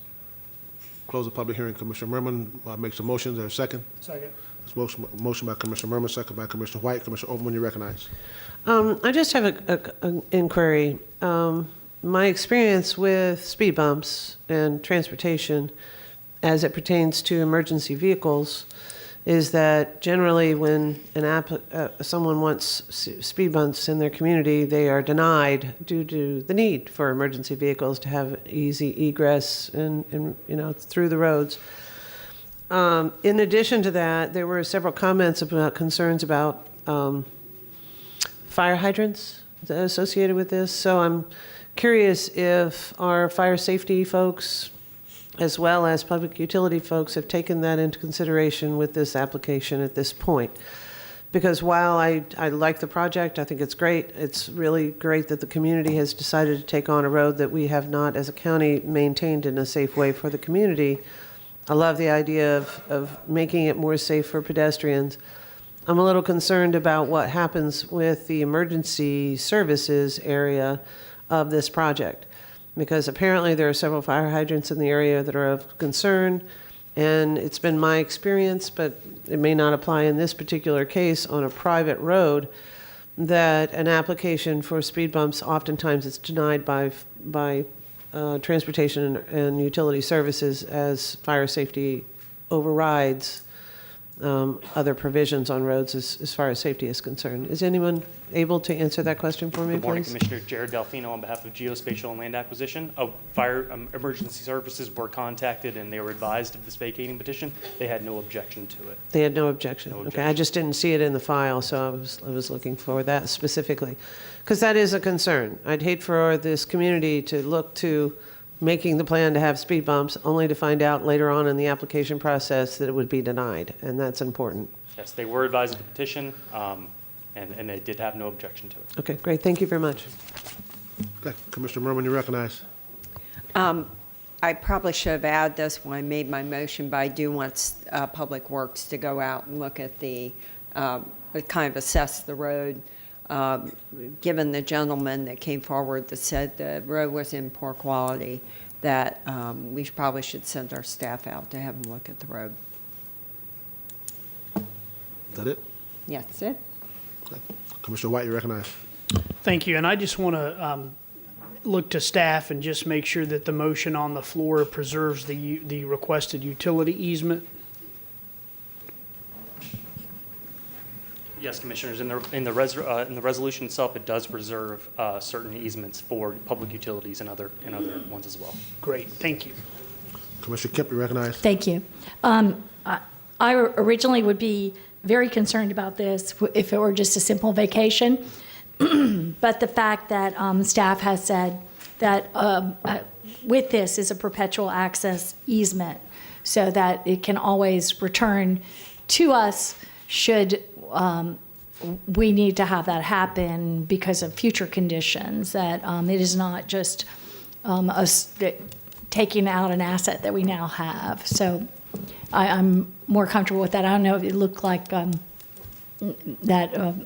Close the public hearing. Commissioner Merman makes a motion. Is there a second? Second. There's motion by Commissioner Merman, second by Commissioner White. Commissioner Overman, you recognize. I just have an inquiry. My experience with speed bumps and transportation as it pertains to emergency vehicles is that generally when someone wants speed bumps in their community, they are denied due to the need for emergency vehicles to have easy egress and through the roads. In addition to that, there were several comments about concerns about fire hydrants associated with this. So I'm curious if our fire safety folks, as well as public utility folks, have taken that into consideration with this application at this point. Because while I like the project, I think it's great. It's really great that the community has decided to take on a road that we have not, as a county, maintained in a safe way for the community. I love the idea of making it more safe for pedestrians. I'm a little concerned about what happens with the emergency services area of this project, because apparently there are several fire hydrants in the area that are of concern, and it's been my experience, but it may not apply in this particular case, on a private road, that an application for speed bumps, oftentimes it's denied by transportation and utility services, as fire safety overrides other provisions on roads as far as safety is concerned. Is anyone able to answer that question for me, Good morning, please? Commissioner Jared Delfino on behalf of Geospatial and Land Acquisition. Fire emergency services were contacted and they were advised of this vacating petition. They had no objection to it. They had no objection. No Okay, I just didn't see it in the file, so I was looking for that specifically, because that is a concern. I'd hate for this community to look to making the plan to have speed bumps, only to find out later on in the application process that it would be denied, and that's important. Yes, they were advised of the petition, and they did have no objection to it. Okay, great, thank you very much. Okay, Commissioner Merman, you recognize. I probably should have added this when I made my motion, but I do want Public Works to go out and look at the, kind of assess the road. Given the gentleman that came forward that said the road was in poor quality, that we probably should send our staff out to have them look at the road. Is that it? Yes, that's it. Okay. Commissioner White, you recognize. Thank you, and I just want to look to staff and just make sure that the motion on the floor preserves the requested utility easement. Yes, Commissioners, in the resolution itself, it does reserve certain easements for public utilities and other ones as well. Great, thank you. Commissioner Kemp, you recognize. Thank you. I originally would be very concerned about this if it were just a simple vacation. But the fact that staff has said that with this is a perpetual access easement so that it can always return to us should we need to have that happen because of future conditions, that it is not just us taking out an asset that we now have. So I'm more comfortable with that. I don't know if it looked like that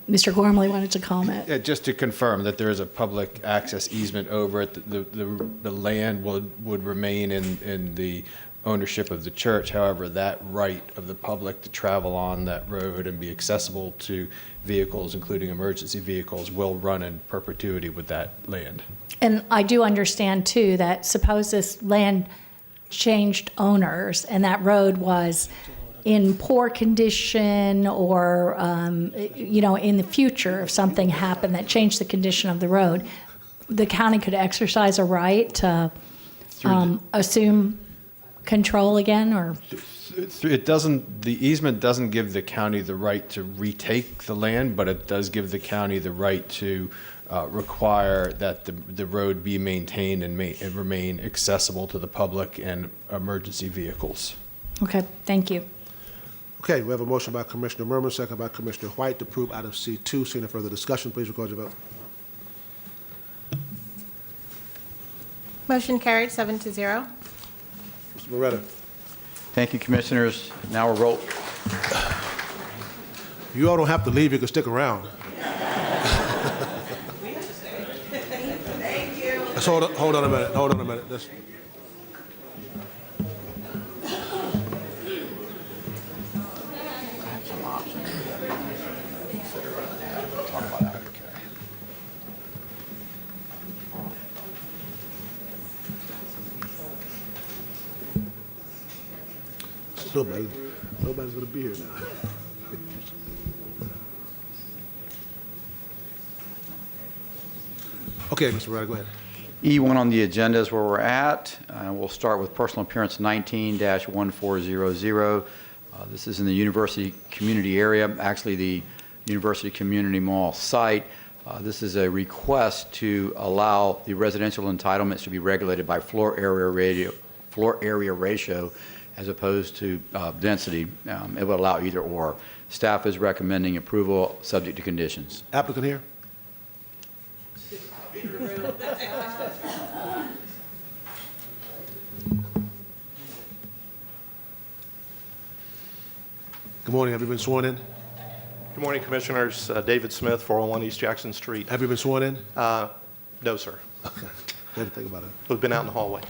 Mr. Gormley wanted to comment. Yeah, just to confirm that there is a public access easement over it. The land would remain in the ownership of the church. However, that right of the public to travel on that road and be accessible to vehicles, including emergency vehicles, will run in perpetuity with that land. And I do understand, too, that suppose this land changed owners and that road was in poor condition or, in the future, if something happened that changed the condition of the road, the county could exercise a right to assume control again, or? It doesn't, the easement doesn't give the county the right to retake the land, but it does give the county the right to require that the road be maintained and remain accessible to the public and emergency vehicles. Okay, thank you. Okay, we have a motion by Commissioner Merman, second by Commissioner White to approve item C2. Seeing no further discussion, please record your vote. Motion carried, 7-0. Mr. Moretta. Thank you, Commissioners. Now we'll roll. You all don't have to leave. You can stick around. Let's hold on a minute. Hold on a minute. Nobody's going to be here now. Okay, Mr. Ryder, go ahead. E1 on the agenda is where we're at. We'll start with personal appearance 19-1400. This is in the University Community area, actually the University Community Mall site. This is a request to allow the residential entitlements to be regulated by floor area ratio as opposed to density. It would allow either or. Staff is recommending approval subject to conditions. Applicant here. Good morning. Have you been sworn in? Good morning, Commissioners. David Smith, 401 East Jackson Street. Have you been sworn in? No, sir. Okay. What do you think about it? We've been out in the hallway.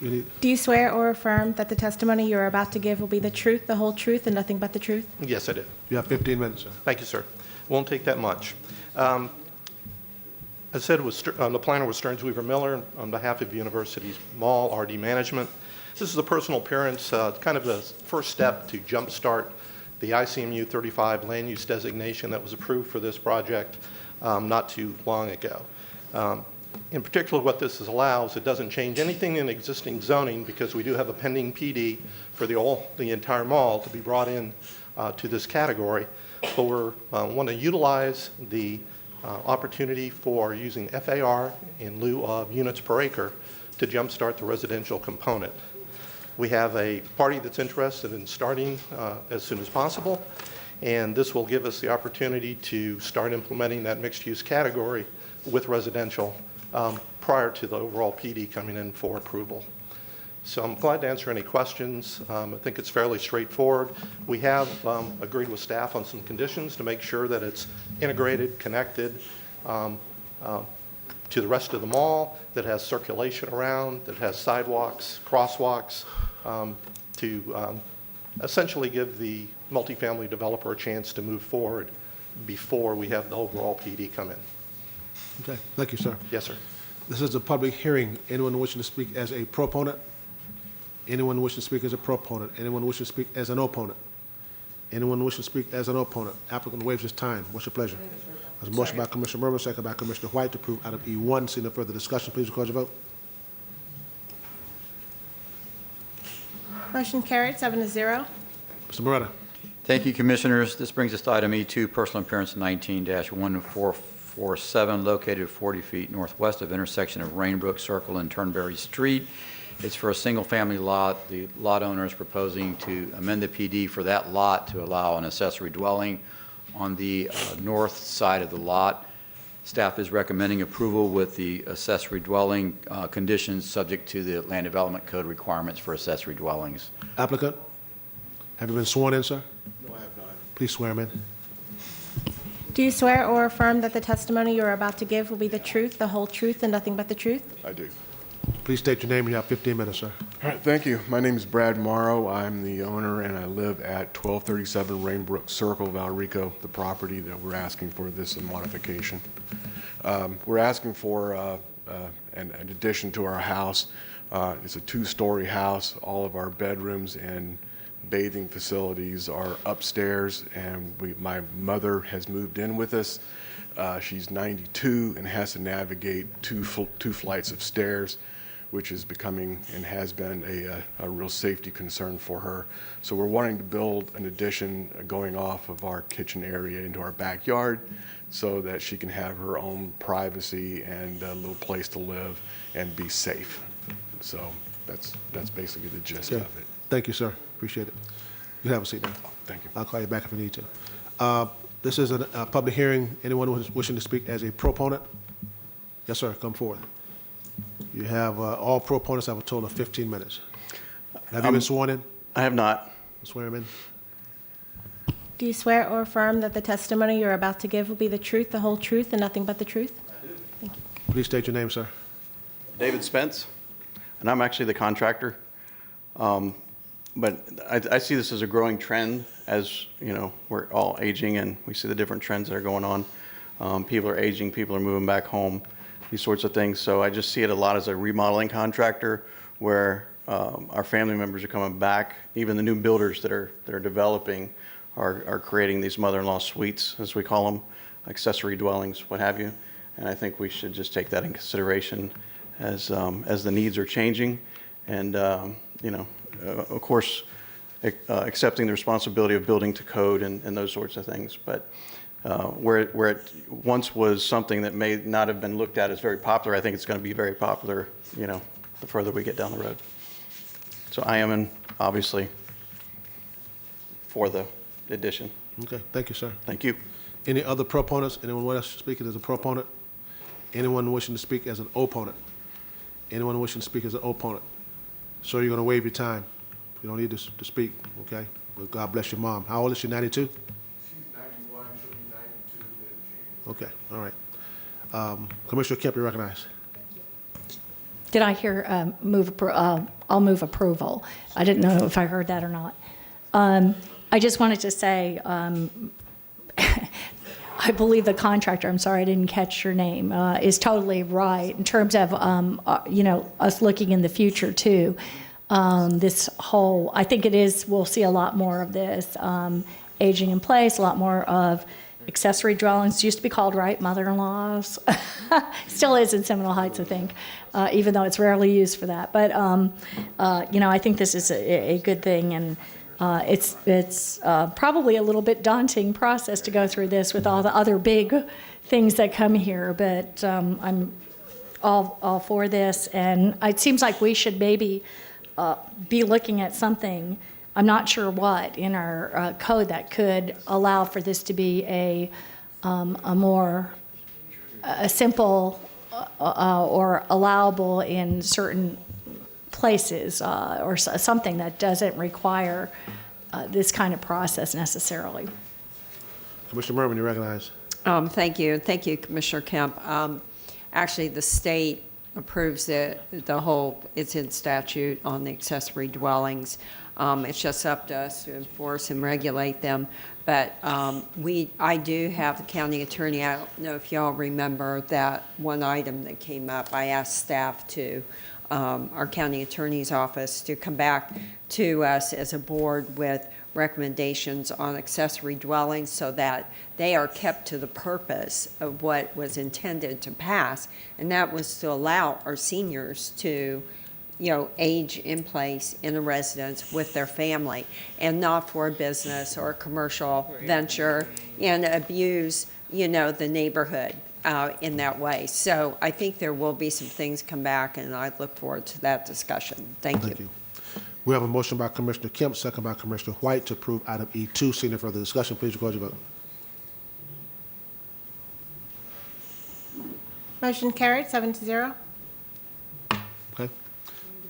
Do you swear or affirm that the testimony you're about to give will be the truth, the whole truth, and nothing but the truth? Yes, I do. You have 15 minutes, sir. Thank you, sir. Won't take that much. As I said, the planner was Stearns Weaver Miller on behalf of the University's Mall RD Management. This is a personal appearance, kind of the first step to jumpstart the ICMU 35 land use designation that was approved for this project not too long ago. In particular, what this allows, it doesn't change anything in existing zoning because we do have a pending PD for the entire mall to be brought in to this category. But we want to utilize the opportunity for using FAR in lieu of units per acre to jumpstart the residential component. We have a party that's interested in starting as soon as possible, and this will give us the opportunity to start implementing that mixed-use category with residential prior to the overall PD coming in for approval. So I'm glad to answer any questions. I think it's fairly straightforward. We have agreed with staff on some conditions to make sure that it's integrated, connected to the rest of the mall, that has circulation around, that has sidewalks, crosswalks, to essentially give the multifamily developer a chance to move forward before we have the overall PD come in. Okay, thank you, sir. Yes, sir. This is a public hearing. Anyone wishing to speak as a proponent? Anyone wishing to speak as a proponent? Anyone wishing to speak as an opponent? Anyone wishing to speak as an opponent? Applicant waives his time. What's your pleasure? There's a motion by Commissioner Murphy, second by Commissioner White to approve item E1. Seeing no further discussion, please record your vote. Motion carried, 7-0. Mr. Moretta. Thank you, Commissioners. This brings us to item E2, personal appearance 19-1447, located 40 feet northwest of intersection of Rainbrook Circle and Turnberry Street. It's for a single-family lot. The lot owner is proposing to amend the PD for that lot to allow an accessory dwelling on the north side of the lot. Staff is recommending approval with the accessory dwelling conditions subject to the Land Development Code requirements for accessory dwellings. Applicant, have you been sworn in, sir? No, I have not. Please swear him in. Do you swear or affirm that the testimony you are about to give will be the truth, the whole truth, and nothing but the truth? I do. Please state your name. You have 15 minutes, sir. All right, thank you. My name is Brad Morrow. I'm the owner, and I live at 1237 Rainbrook Circle, Valrico, the property that we're asking for this modification. We're asking for an addition to our house. It's a two-story house. All of our bedrooms and bathing facilities are upstairs, and my mother has moved in with us. She's 92 and has to navigate two flights of stairs, which is becoming and has been a real safety concern for her. So we're wanting to build an addition going off of our kitchen area into our backyard so that she can have her own privacy and a little place to live and be safe. So that's basically the gist of it. Thank you, sir. Appreciate it. You have a seat now. Thank you. I'll call you back if you need to. This is a public hearing. Anyone who is wishing to speak as a proponent? Yes, sir, come forward. You have, all proponents have a total of 15 minutes. Have you been sworn in? I have not. Swear him in. Do you swear or affirm that the testimony you're about to give will be the truth, the whole truth, and nothing but the truth? Thank you. Please state your name, sir. David Spence, and I'm actually the contractor. But I see this as a growing trend as, you know, we're all aging and we see the different trends that are going on. People are aging, people are moving back home, these sorts of things. So I just see it a lot as a remodeling contractor where our family members are coming back. Even the new builders that are developing are creating these mother-in-law suites, as we call them, accessory dwellings, what have you. And I think we should just take that in consideration as the needs are changing. And, you know, of course, accepting the responsibility of building to code and those sorts of things. But where it once was something that may not have been looked at as very popular, I think it's going to be very popular, you know, the further we get down the road. So I am, obviously, for the addition. Okay, thank you, sir. Thank you. Any other proponents? Anyone else speaking as a proponent? Anyone wishing to speak as an opponent? Anyone wishing to speak as an opponent? Sir, you're going to waive your time. You don't need to speak, okay? But God bless your mom. How old is she, 92? She's 91, she'll be 92 in January. Okay, all right. Commissioner Kemp, you're recognized. Did I hear I'll move approval. I didn't know if I heard that or not. I just wanted to say, I believe the contractor, I'm sorry I didn't catch your name, is totally right in terms of, you know, us looking in the future too. This whole, I think it is, we'll see a lot more of this aging in place, a lot more of accessory dwellings. Used to be called, right, mother-in-laws. Still is in Seminole Heights, I think, even though it's rarely used for that. But, you know, I think this is a good thing, and it's probably a little bit daunting process to go through this with all the other big things that come here. But I'm all for this, and it seems like we should maybe be looking at something, I'm not sure what, in our code that could allow for this to be a more simple or allowable in certain places, or something that doesn't require this kind of process necessarily. Commissioner Merman, you recognize. Thank you. Thank you, Commissioner Kemp. Actually, the state approves the whole, it's in statute on the accessory dwellings. It's just up to us to enforce and regulate them. But I do have the county attorney. I don't know if y'all remember that one item that came up. I asked staff to, our county attorney's office, to come back to us as a board with recommendations on accessory dwellings so that they are kept to the purpose of what was intended to pass, and that was to allow our seniors to, age in place in a residence with their family and not for a business or a commercial venture and abuse, the neighborhood in that way. So I think there will be some things come back, and I look forward to that discussion. Thank you. We have a motion by Commissioner Kemp, second by Commissioner White to approve item E2. Seeing no further discussion, please record your vote. Motion carried, 7-0. Okay.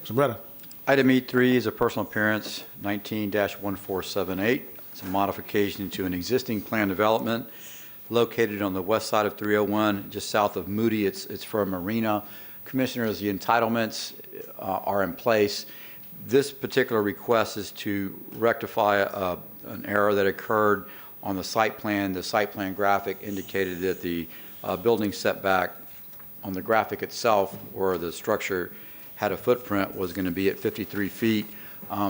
Mr. Beretta. Item E3 is a personal appearance, 19-1478. It's a modification to an existing plan development located on the west side of 301, just south of Moody. It's for a marina. Commissioners, the entitlements are in place. This particular request is to rectify an error that occurred on the site plan. The site plan graphic indicated that the building setback on the graphic itself, where the structure had a footprint, was going to be at 53 feet.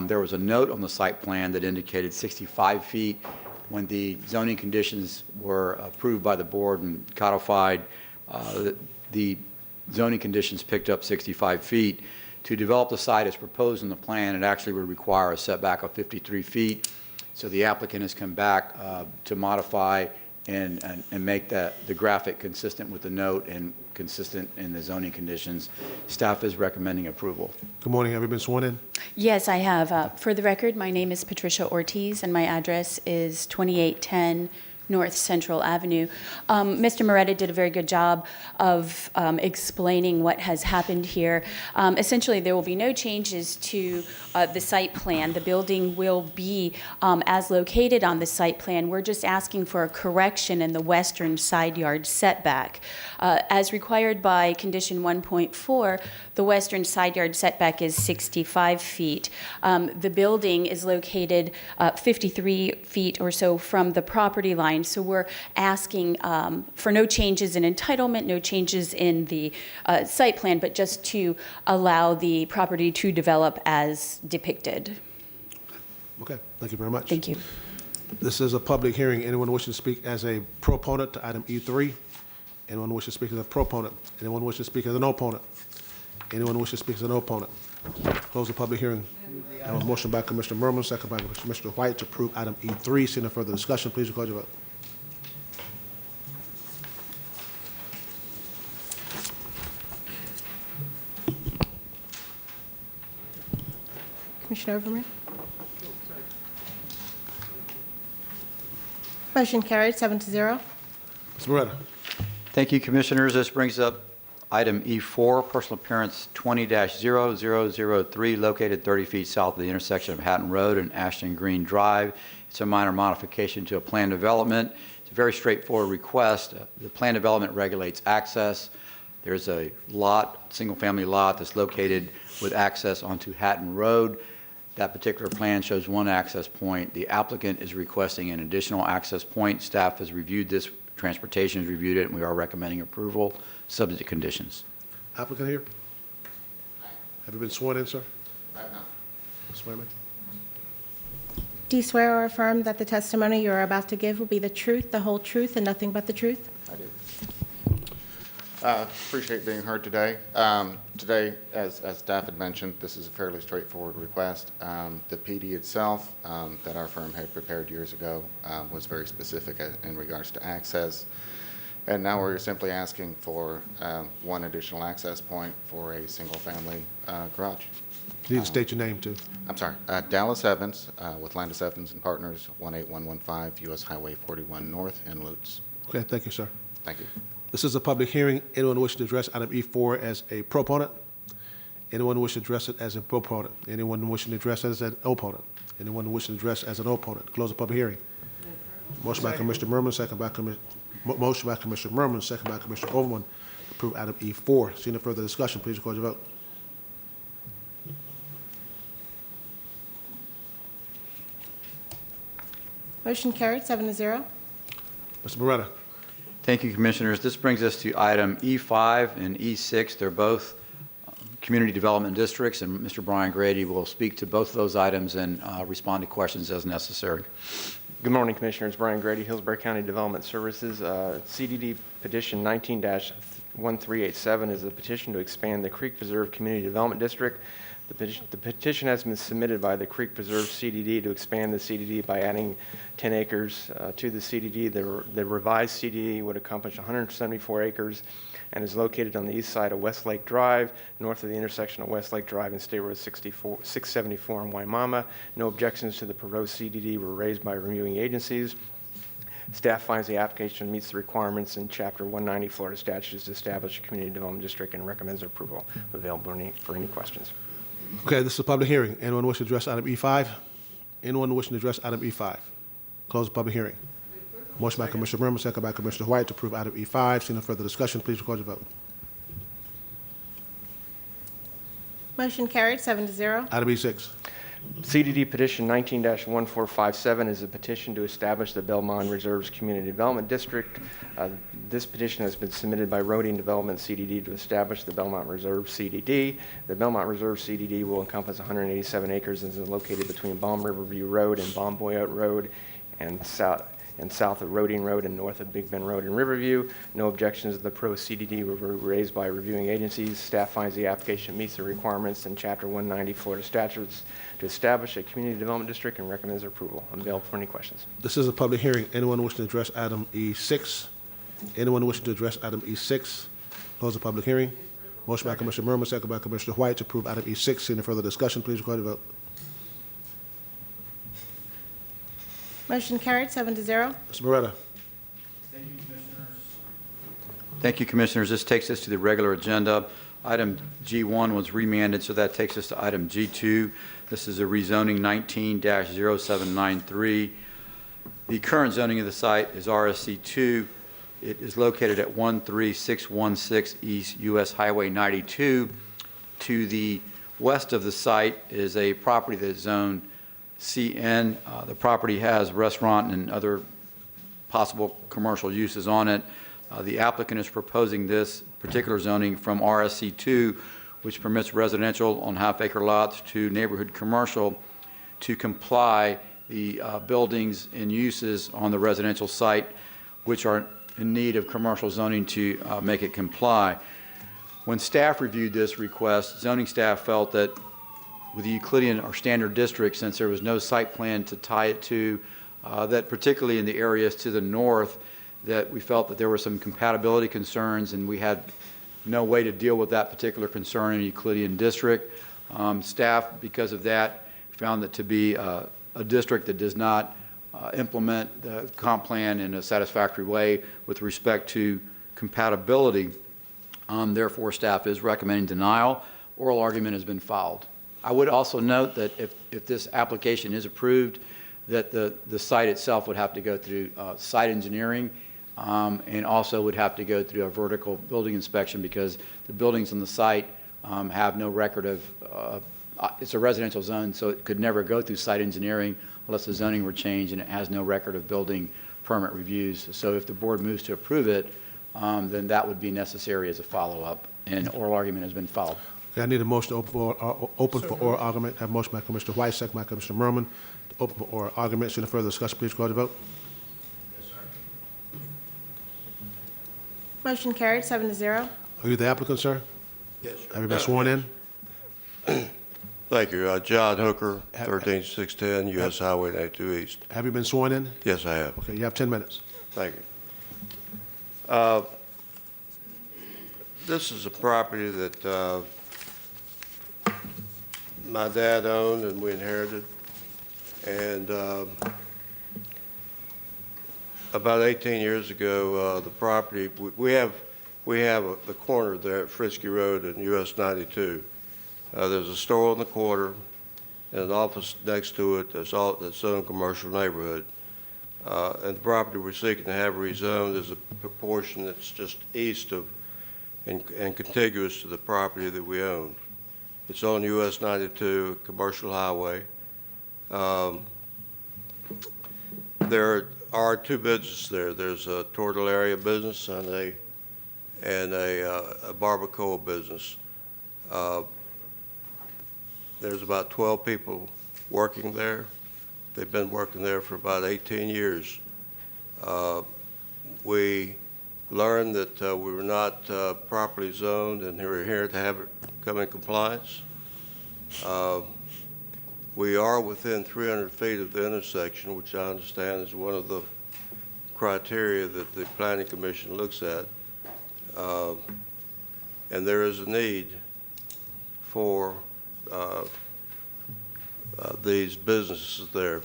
There was a note on the site plan that indicated 65 feet. When the zoning conditions were approved by the board and codified, the zoning conditions picked up 65 feet. To develop the site as proposed in the plan, it actually would require a setback of 53 feet. So the applicant has come back to modify and make the graphic consistent with the note and consistent in the zoning conditions. Staff is recommending approval. Good morning. Have you been sworn in? Yes, I have. For the record, my name is Patricia Ortiz, and my address is 2810 North Central Avenue. Mr. Moretta did a very good job of explaining what has happened here. Essentially, there will be no changes to the site plan. The building will be as located on the site plan. We're just asking for a correction in the western side yard setback. As required by condition 1.4, the western side yard setback is 65 feet. The building is located 53 feet or so from the property line. So we're asking for no changes in entitlement, no changes in the site plan, but just to allow the property to develop as depicted. Okay. Thank you very much. Thank you. This is a public hearing. Anyone wishing to speak as a proponent to item E3? Anyone wishing to speak as a proponent? Anyone wishing to speak as an opponent? Anyone wishing to speak as an opponent? Close the public hearing. I have a motion by Commissioner Merman, second by Commissioner White to approve item E3. Seeing no further discussion, please record your vote. Commissioner Overman. Motion carried, 7-0. Mr. Beretta. Thank you, Commissioners. This brings up item E4, personal appearance 20-0003, located 30 feet south of the intersection of Hatton Road and Ashton Green Drive. It's a minor modification to a plan development. It's a very straightforward request. The plan development regulates access. There's a lot, single-family lot, that's located with access onto Hatton Road. That particular plan shows one access point. The applicant is requesting an additional access point. Staff has reviewed this. Transportation has reviewed it, and we are recommending approval, subject to conditions. Applicant here? Have you been sworn in, sir? I have not. Swear me. Do you swear or affirm that the testimony you are about to give will be the truth, the whole truth, and nothing but the truth? I do. Appreciate being heard today. Today, as staff had mentioned, this is a fairly straightforward request. The PD itself that our firm had prepared years ago was very specific in regards to access. And now we're simply asking for one additional access point for a single-family garage. You need to state your name, too. I'm sorry, Dallas Evans with Landis Evans and Partners, 18115 U.S. Highway 41 North in Lutz. Okay, thank you, sir. Thank you. This is a public hearing. Anyone wishing to address item E4 as a proponent? Anyone wishing to address it as a proponent? Anyone wishing to address it as an opponent? Anyone wishing to address as an opponent? Close the public hearing. Motion by Commissioner Merman, second by motion by Commissioner Merman, second by Commissioner Overman. Approve item E4. Seeing no further discussion, please record your vote. Motion carried, 7-0. Mr. Beretta. Thank you, Commissioners. This brings us to item E5 and E6. They're both community development districts, and Mr. Brian Grady will speak to both of those items and respond to questions as necessary. Good morning, Commissioners. Brian Grady, Hillsborough County Development Services. CDD Petition 19-1387 is a petition to expand the Creek Preserve Community Development District. The petition has been submitted by the Creek Preserve CDD to expand the CDD by adding 10 acres to the CDD. The revised CDD would accomplish 174 acres and is located on the east side of Westlake Drive, north of the intersection of Westlake Drive and State Road 674 in Waimama. No objections to the proposed CDD were raised by reviewing agencies. Staff finds the application meets the requirements in Chapter 190 Florida statutes to establish a community development district and recommends approval. Available for any questions. Okay, this is a public hearing. Anyone wishing to address item E5? Anyone wishing to address item E5? Close the public hearing. Motion by Commissioner Merman, second by Commissioner White to approve item E5. Seeing no further discussion, please record your vote. Motion carried, 7-0. Item E6. CDD Petition 19-1457 is a petition to establish the Belmond Reserves Community Development District. This petition has been submitted by Roading Development CDD to establish the Belmont Reserve CDD. The Belmont Reserve CDD will encompass 187 acres and is located between Balm Riverview Road and Balm Boyote Road and south of Roading Road and north of Big Bend Road in Riverview. No objections to the proposed CDD were raised by reviewing agencies. Staff finds the application meets the requirements in Chapter 190 Florida statutes to establish a community development district and recommends approval. I'm available for any questions. This is a public hearing. Anyone wishing to address item E6? Anyone wishing to address item E6? Close the public hearing. Motion by Commissioner Merman, second by Commissioner White to approve item E6. Seeing no further discussion, please record your vote. Motion carried, 7-0. Mr. Beretta. Thank you, Commissioners. This takes us to the regular agenda. Item G1 was remanded, so that takes us to item G2. This is a rezoning 19-0793. The current zoning of the site is RSC2. It is located at 13616 East US Highway 92. To the west of the site is a property that is zoned CN. The property has restaurant and other possible commercial uses on it. The applicant is proposing this particular zoning from RSC2, which permits residential on half-acre lots, to neighborhood commercial, to comply the buildings and uses on the residential site, which are in need of commercial zoning to make it comply. When staff reviewed this request, zoning staff felt that with the Euclidean or standard district, since there was no site plan to tie it to, that particularly in the areas to the north, that we felt that there were some compatibility concerns, and we had no way to deal with that particular concern in Euclidean district. Staff, because of that, found that to be a district that does not implement the comp plan in a satisfactory way with respect to compatibility. Therefore, staff is recommending denial. Oral argument has been filed. I would also note that if this application is approved, that the site itself would have to go through site engineering and also would have to go through a vertical building inspection, because the buildings on the site have no record of, it's a residential zone, so it could never go through site engineering unless the zoning were changed, and it has no record of building permit reviews. So if the board moves to approve it, then that would be necessary as a follow-up, and oral argument has been filed. Okay, I need a motion to open for oral argument. I have a motion by Commissioner White, second by Commissioner Merman to open for oral argument. Seeing no further discussion, please go to the vote. Motion carried, 7-0. Are you the applicant, sir? Yes, sir. Have you been sworn in? Thank you. John Hooker, 13610 U.S. Highway 92 East. Have you been sworn in? Yes, I have. Okay, you have 10 minutes. Thank you. This is a property that my dad owned and we inherited. And about 18 years ago, the property, we have the corner there at Frisky Road and US 92. There's a store on the corner and an office next to it that's own commercial neighborhood. And the property we're seeking to have rezoned is a proportion that's just east of and contiguous to the property that we own. It's on US 92, commercial highway. There are two businesses there. There's a Tortilleria business and a barbacoa business. There's about 12 people working there. They've been working there for about 18 years. We learned that we were not properly zoned and we were here to have it come in compliance. We are within 300 feet of the intersection, which I understand is one of the criteria that the Planning Commission looks at. And there is a need for these businesses there.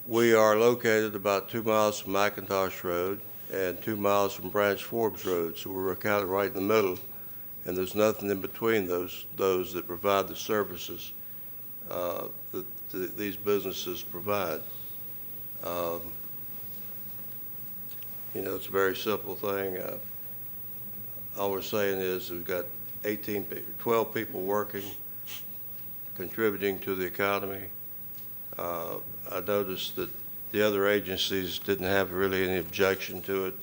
We are located about 2 miles from McIntosh Road and 2 miles from Branch Forbes Road, so we're kind of right in the middle, and there's nothing in between those that provide the services that these businesses provide. You know, it's a very simple thing. All we're saying is we've got 12 people working, contributing to the economy. I noticed that the other agencies didn't have really any objection to it,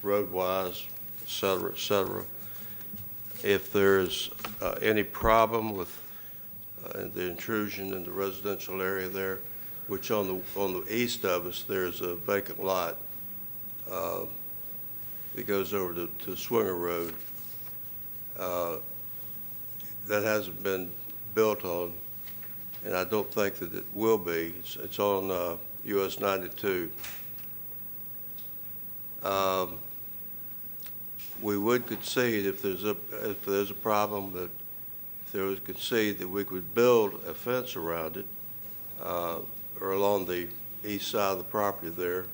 road-wise, et cetera, et cetera. If there's any problem with the intrusion in the residential area there, which on the east of us, there's a vacant lot that goes over to Swinger Road. That hasn't been built on, and I don't think that it will be. It's on US 92. We would concede if there's a problem, that if there was concede that we could build a fence around it or along the east side of the property there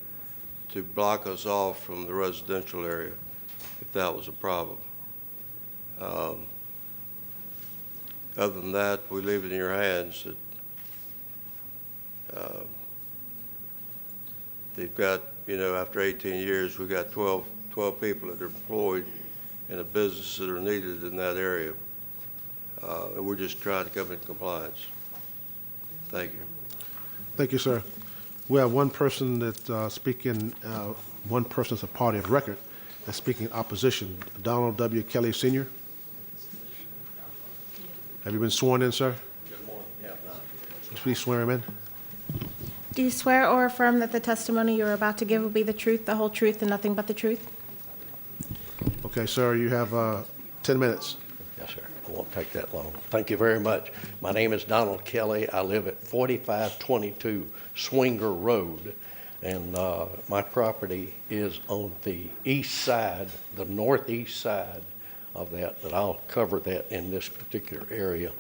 to block us off from the residential area if that was a problem. Other than that, we leave it in your hands. They've got, you know, after 18 years, we've got 12 people that are employed in the businesses that are needed in that area. And we're just trying to come in compliance. Thank you. Thank you, sir. We have one person that's speaking, one person's a party of record that's speaking in opposition, Donald W. Kelly, Sr. Have you been sworn in, sir? Good morning. Yeah, Please swear him in. Do you swear or affirm that the testimony you're about to give will be the truth, the whole truth, and nothing but the truth? Okay, sir, you have 10 minutes. Yes, sir. It won't take that long. Thank you very much. My name is Donald Kelly. I live at 4522 Swinger Road, and my property is on the east side, the northeast side of that, but I'll cover that in this particular area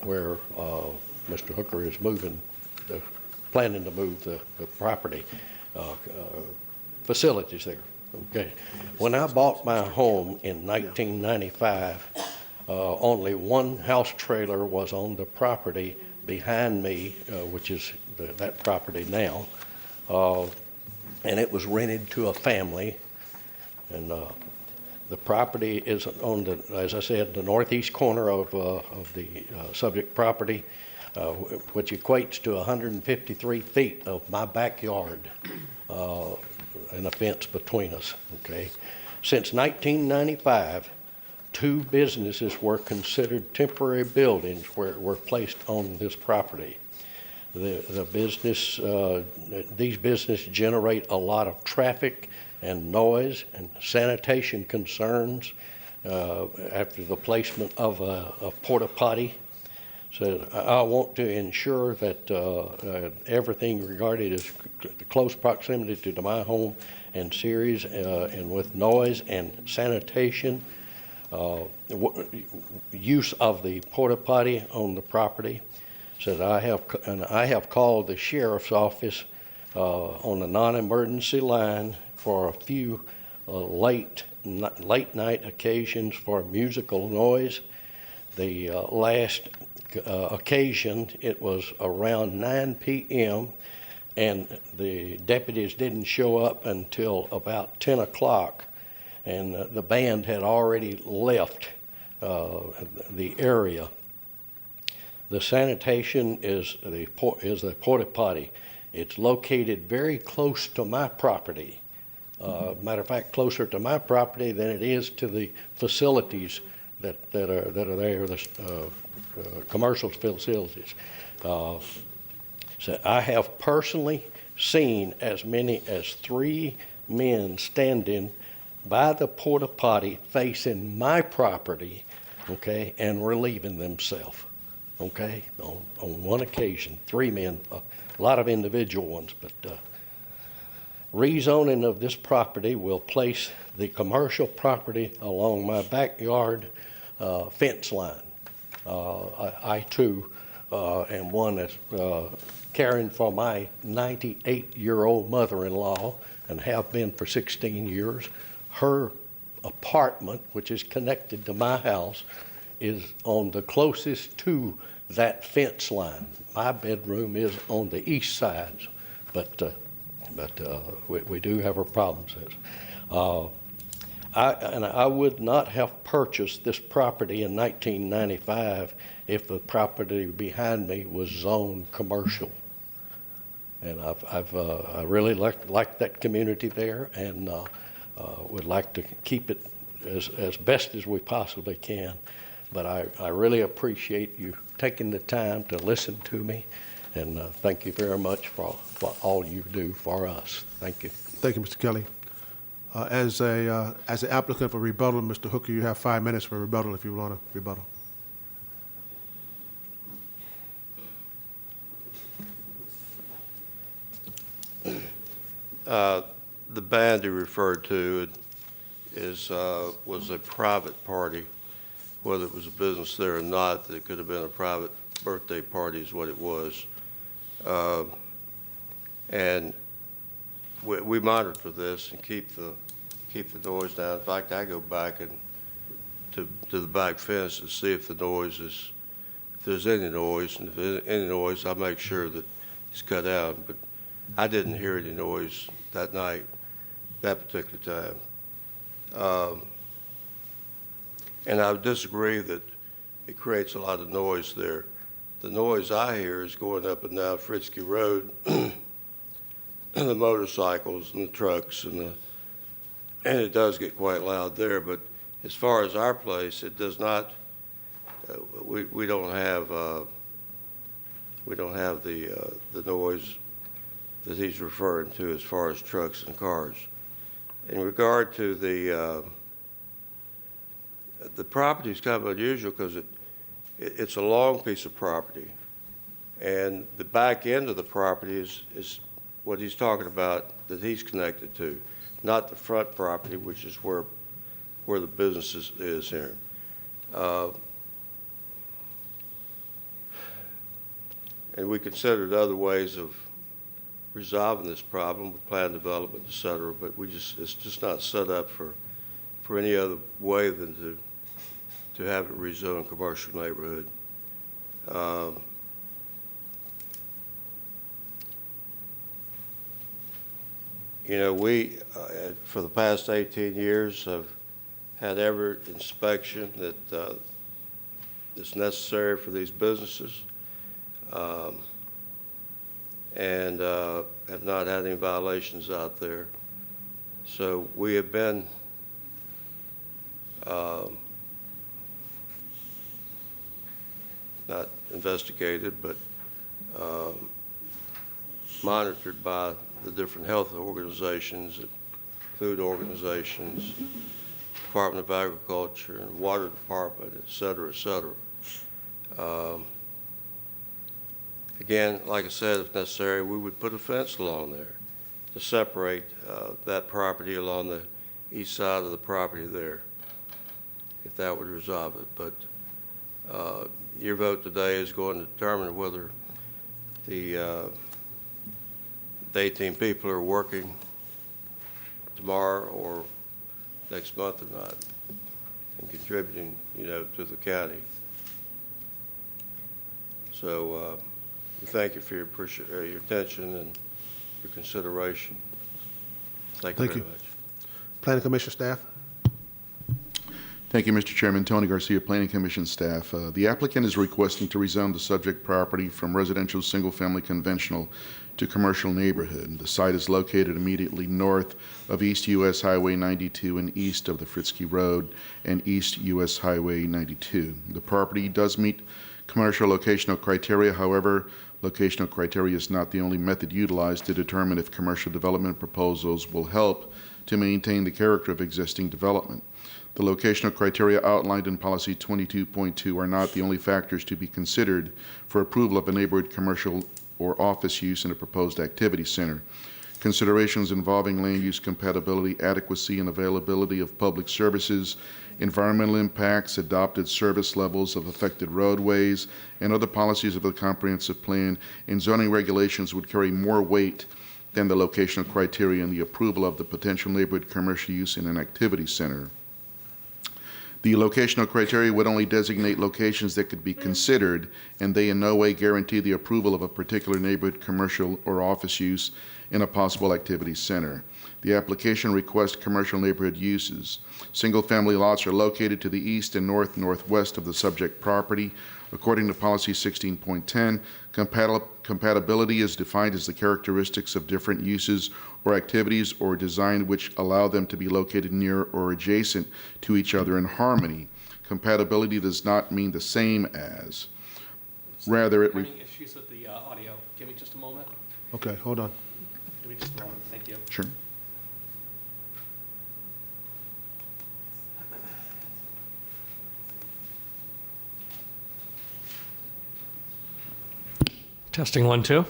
where Mr. Hooker is planning to move the property facilities there. Okay. When I bought my home in 1995, only one house trailer was on the property behind me, which is that property now, and it was rented to a family. And the property is on the, as I said, the northeast corner of the subject property, which equates to 153 feet of my backyard, and a fence between us. Okay. Since 1995, 2 businesses were considered temporary buildings where were placed on this property. The business, these businesses generate a lot of traffic and noise and sanitation concerns after the placement of a porta potty. Said, I want to ensure that everything regarding is close proximity to my home and series and with noise and sanitation, use of the porta potty on the property. Said I have called the sheriff's office on the non-emergency line for a few late night occasions for musical noise. The last occasion, it was around 9 p.m. and the deputies didn't show up until about 10 o'clock, and the band had already left the area. The sanitation is the porta potty. It's located very close to my property. Matter of fact, closer to my property than it is to the facilities that are there, the commercial facilities. So I have personally seen as many as 3 men standing by the porta potty facing my property, okay, and relieving themselves, okay, on one occasion, 3 men, a lot of individual ones, but rezoning of this property will place the commercial property along my backyard fence line. I too am one that's caring for my 98-year-old mother-in-law and have been for 16 years. Her apartment, which is connected to my house, is on the closest to that fence line. My bedroom is on the east side, but we do have our problems. I would not have purchased this property in 1995 if the property behind me was zoned commercial. And I really like that community there, and would like to keep it as best as we possibly can. But I really appreciate you taking the time to listen to me, and thank you very much for all you do for us. Thank you. Thank you, Mr. Kelly. As an applicant for rebuttal, Mr. Hooker, you have 5 minutes for rebuttal if you want to rebuttal. The band you referred to was a private party. Whether it was a business there or not, it could have been a private birthday party is what it was. And we monitor this and keep the noise down. In fact, I go back to the back fence to see if the noise is, if there's any noise, and if there's any noise, I make sure that it's cut out. But I didn't hear any noise that night, that particular time. And I would disagree that it creates a lot of noise there. The noise I hear is going up and down Fritzky Road, the motorcycles and the trucks, and it does get quite loud there. But as far as our place, it does not. We don't have the noise that he's referring to as far as trucks and cars. In regard to the property is kind of unusual because it's a long piece of property, and the back end of the property is what he's talking about that he's connected to, not the front property, which is where the business is here. And we considered other ways of resolving this problem with plan development, et cetera, but it's just not set up for any other way than to have it rezoned commercial neighborhood. You know, we, for the past 18 years, have had every inspection that is necessary for these businesses, and have not had any violations out there. So we have been not investigated, but monitored by the different health organizations, food organizations, Department of Agriculture, and Water Department, et cetera, et cetera. Again, like I said, if necessary, we would put a fence along there to separate that property along the east side of the property there, if that would resolve it. But your vote today is going to determine whether the 18 people are working tomorrow or next month or not, and contributing, to the county. So we thank you for your attention and your consideration. Thank you very much. Planning Commission staff? Thank you, Mr. Chairman. Tony Garcia, Planning Commission staff. The applicant is requesting to rezone the subject property from residential single-family conventional to commercial neighborhood. The site is located immediately north of East U.S. Highway 92 and east of the Fritzky Road and East U.S. Highway 92. The property does meet commercial locational criteria. However, locational criteria is not the only method utilized to determine if commercial development proposals will help to maintain the character of existing development. The locational criteria outlined in Policy 22.2 are not the only factors to be considered for approval of a neighborhood commercial or office use in a proposed activity center. Considerations involving land use compatibility, adequacy and availability of public services, environmental impacts, adopted service levels of affected roadways, and other policies of the comprehensive plan and zoning regulations would carry more weight than the locational criteria in the approval of the potential neighborhood commercial use in an activity center. The locational criteria would only designate locations that could be considered, and they in no way guarantee the approval of a particular neighborhood commercial or office use in a possible activity center. The application requests commercial neighborhood uses. Single-family lots are located to the east and northwest of the subject property. According to Policy 16.10, compatibility is defined as the characteristics of different uses or activities or design which allow them to be located near or adjacent to each other in harmony. Compatibility does not mean the same as. Rather, it... Having issues with the audio. Give me just a moment. Okay, hold on. Give me just a moment. Thank you. Sure. Testing 1, 2.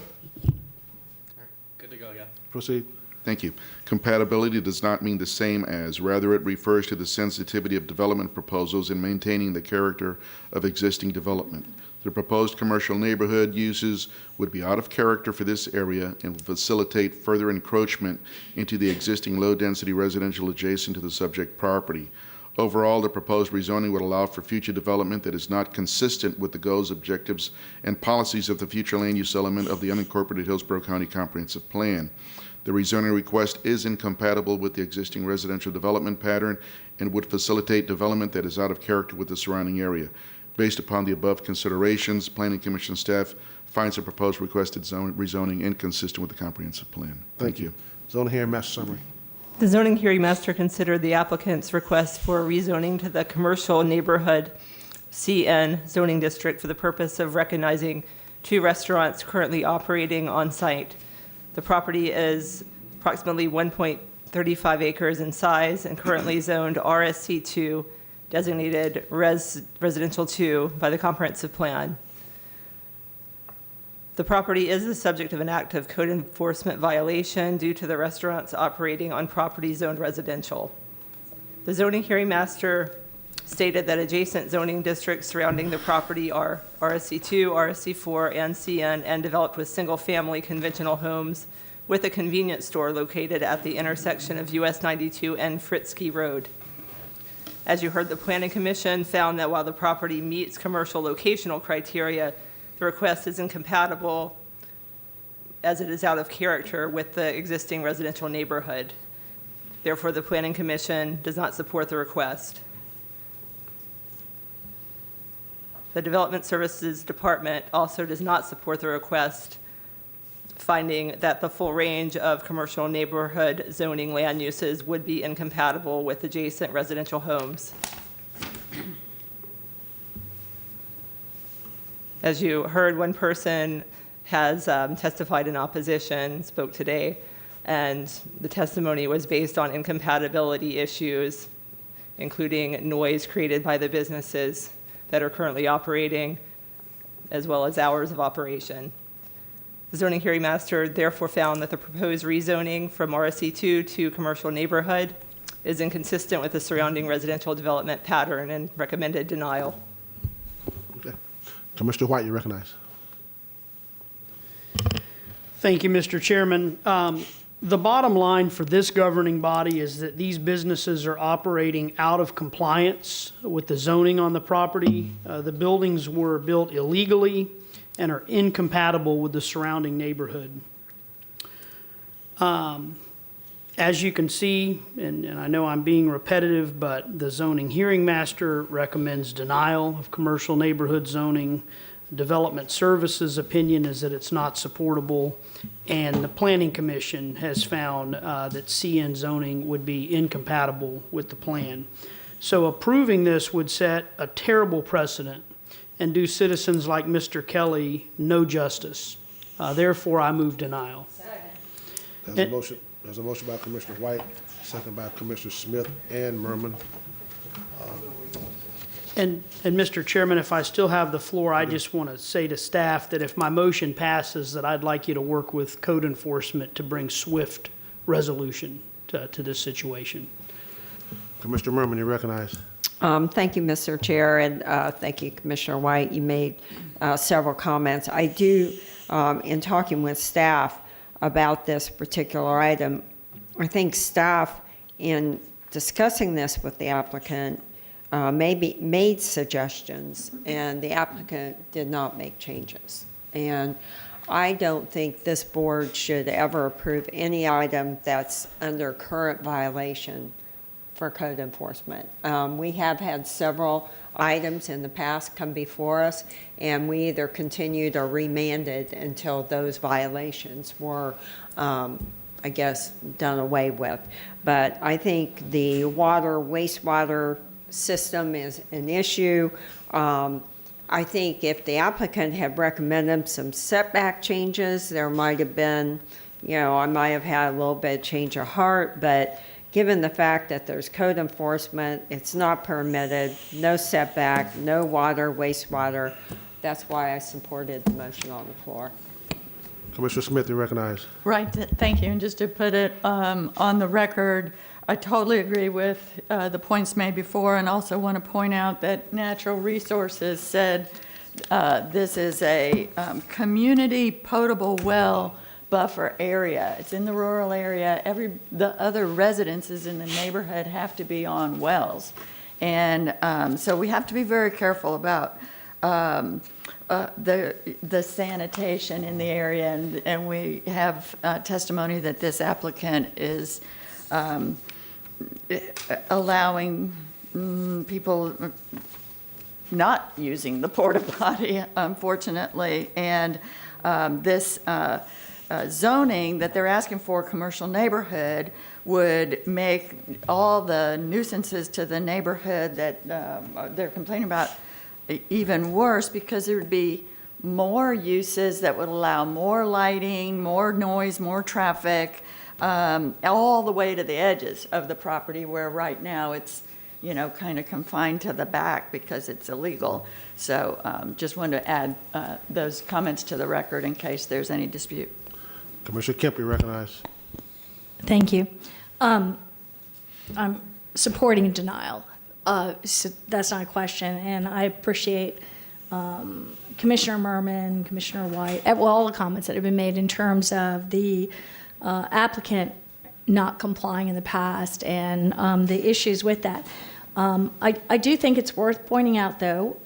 Good to go again. Proceed. Thank you. Compatibility does not mean the same as. Rather, it refers to the sensitivity of development proposals in maintaining the character of existing development. The proposed commercial neighborhood uses would be out of character for this area and would facilitate further encroachment into the existing low-density residential adjacent to the subject property. Overall, the proposed rezoning would allow for future development that is not consistent with the goals, objectives, and policies of the future land use element of the unincorporated Hillsborough County Comprehensive Plan. The rezoning request is incompatible with the existing residential development pattern and would facilitate development that is out of character with the surrounding area. Based upon the above considerations, Planning Commission staff finds the proposed requested rezoning inconsistent with the comprehensive plan. Thank you. Zoning hearing master summary. The zoning hearing master considered the applicant's request for rezoning to the commercial neighborhood CN zoning district for the purpose of recognizing 2 restaurants currently operating on site. The property is approximately 1.35 acres in size and currently zoned RSC2, designated residential 2 by the comprehensive plan. The property is the subject of an active code enforcement violation due to the restaurants operating on property zoned residential. The zoning hearing master stated that adjacent zoning districts surrounding the property are RSC2, RSC4, and CN, and developed with single-family conventional homes with a convenience store located at the intersection of US 92 and Fritzky Road. As you heard, the Planning Commission found that while the property meets commercial locational criteria, the request is incompatible as it is out of character with the existing residential neighborhood. Therefore, the Planning Commission does not support the request. The Development Services Department also does not support the request, finding that the full range of commercial neighborhood zoning land uses would be incompatible with adjacent residential homes. As you heard, one person has testified in opposition, spoke today, and the testimony was based on incompatibility issues, including noise created by the businesses that are currently operating, as well as hours of operation. The zoning hearing master therefore found that the proposed rezoning from RSC2 to commercial neighborhood is inconsistent with the surrounding residential development pattern and recommended denial. Okay. Commissioner White, you recognize. Thank you, Mr. Chairman. The bottom line for this governing body is that these businesses are operating out of compliance with the zoning on the property. The buildings were built illegally and are incompatible with the surrounding neighborhood. As you can see, and I know I'm being repetitive, but the zoning hearing master recommends denial of commercial neighborhood zoning. Development Services' opinion is that it's not supportable, and the Planning Commission has found that CN zoning would be incompatible with the plan. So approving this would set a terrible precedent and do citizens like Mr. Kelly no justice. Therefore, I move denial. There's a motion by Commissioner White, second by Commissioner Smith and Merman. And Mr. Chairman, if I still have the floor, I just want to say to staff that if my motion passes, that I'd like you to work with code enforcement to bring swift resolution to this situation. Commissioner Merman, you recognize. Thank you, Mr. Chair, and thank you, Commissioner White. You made several comments. I do, in talking with staff about this particular item, I think staff, in discussing this with the applicant, maybe made suggestions, and the applicant did not make changes. And I don't think this board should ever approve any item that's under current violation for code enforcement. We have had several items in the past come before us, and we either continued or remanded until those violations were, I guess, done away with. But I think the wastewater system is an issue. I think if the applicant had recommended some setback changes, there might have been, I might have had a little bit of change of heart, but given the fact that there's code enforcement, it's not permitted, no setback, no water, wastewater, that's why I supported the motion on the floor. Commissioner Smith, you recognize. Right, thank you. And just to put it on the record, I totally agree with the points made before, and also want to point out that Natural Resources said this is a community potable well buffer area. It's in the rural area. The other residences in the neighborhood have to be on wells. And so we have to be very careful about the sanitation in the area. And we have testimony that this applicant is allowing people not using the porta potty, unfortunately. And this zoning that they're asking for, commercial neighborhood, would make all the nuisances to the neighborhood that they're complaining about even worse, because there would be more uses that would allow more lighting, more noise, more traffic, all the way to the edges of the property, where right now it's, kind of confined to the back because it's illegal. So just wanted to add those comments to the record in case there's any dispute. Commissioner Kemp, you recognize. Thank you. I'm supporting denial. So that's not a question, and I appreciate Commissioner Merman, Commissioner White, all the comments that have been made in terms of the applicant not complying in the past and the issues with that. I do think it's worth pointing out, though,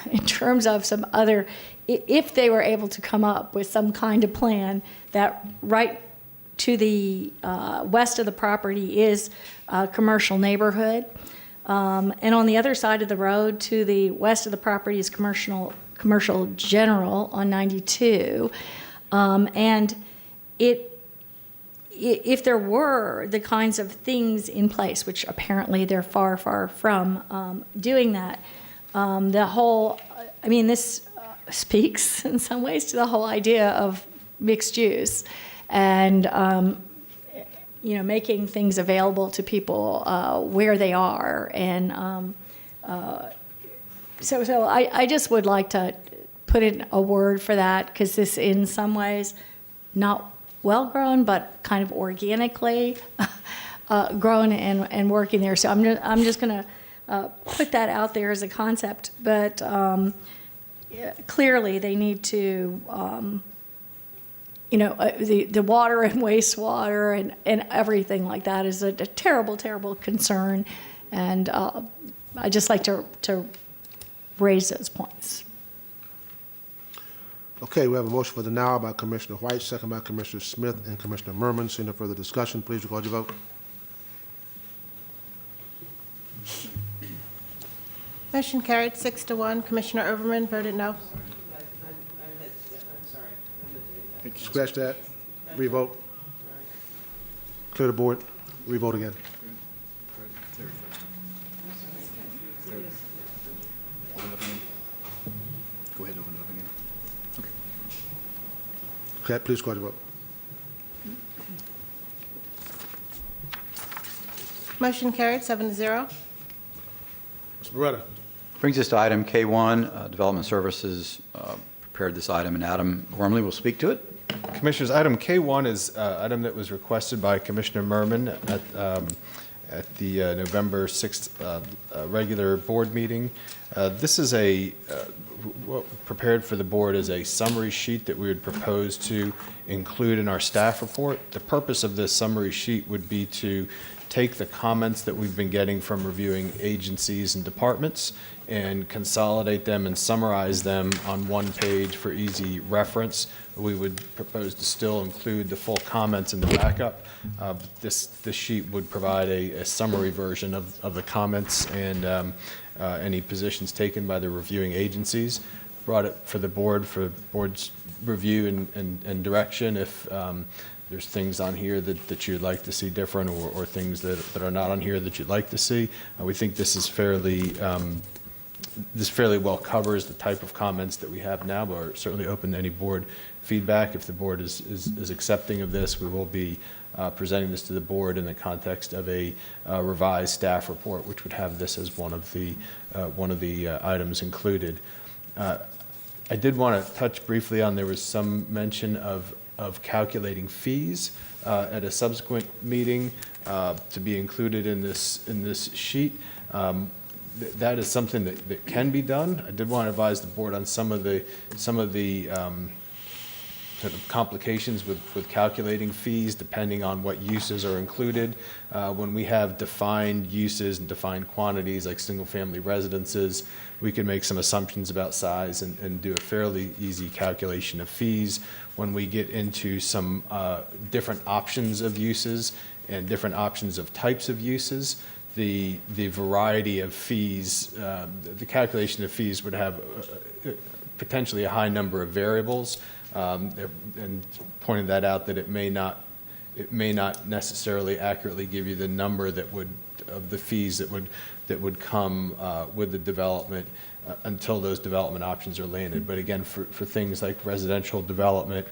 in terms of some other, if they were able to come up with some kind of plan that right to the west of the property is a commercial neighborhood, and on the other side of the road to the west of the property is commercial general on 92, and if there were the kinds of things in place, which apparently they're far, far from doing that, this speaks in some ways to the whole idea of mixed use and, making things available to people where they are. And so I just would like to put in a word for that, because this in some ways, not well-grown, but kind of organically grown and working there. So I'm just going to put that out there as a concept. But clearly, they need to, the water and wastewater and everything like that is a terrible, terrible concern. And I just like to raise those points. Okay, we have a motion for denial by Commissioner White, second by Commissioner Smith and Commissioner Merman. Seeing no further discussion, please record your vote. Motion carried 6-1. Commissioner Overman voted no. Scratch that. Revote. Clear the board. Revote again. Go ahead and open it up again. Okay, please record your vote. Motion carried 7-0. Mr. Beretta. Brings us to item K1, Development Services prepared this item, and Adam Gormley will speak to it. Commissioners, item K1 is an item that was requested by Commissioner Merman at the November 6th regular board meeting. This is prepared for the board as a summary sheet that we would propose to include in our staff report. The purpose of this summary sheet would be to take the comments that we've been getting from reviewing agencies and departments and consolidate them and summarize them on one page for easy reference. We would propose to still include the full comments in the backup. This sheet would provide a summary version of the comments and any positions taken by the reviewing agencies. Brought it for the board's review and direction. If there's things on here that you'd like to see different or things that are not on here that you'd like to see, we think this is fairly well covers the type of comments that we have now, but we're certainly open to any board feedback. If the board is accepting of this, we will be presenting this to the board in the context of a revised staff report, which would have this as one of the items included. I did want to touch briefly on, there was some mention of calculating fees at a subsequent meeting to be included in this sheet. That is something that can be done. I did want to advise the board on some of the sort of complications with calculating fees depending on what uses are included. When we have defined uses and defined quantities like single-family residences, we can make some assumptions about size and do a fairly easy calculation of fees. When we get into some different options of uses and different options of types of uses, the variety of fees, the calculation of fees would have potentially a high number of variables, and pointed that out that it may not necessarily accurately give you the number of the fees that would come with the development until those development options are landed. But again, for things like residential development,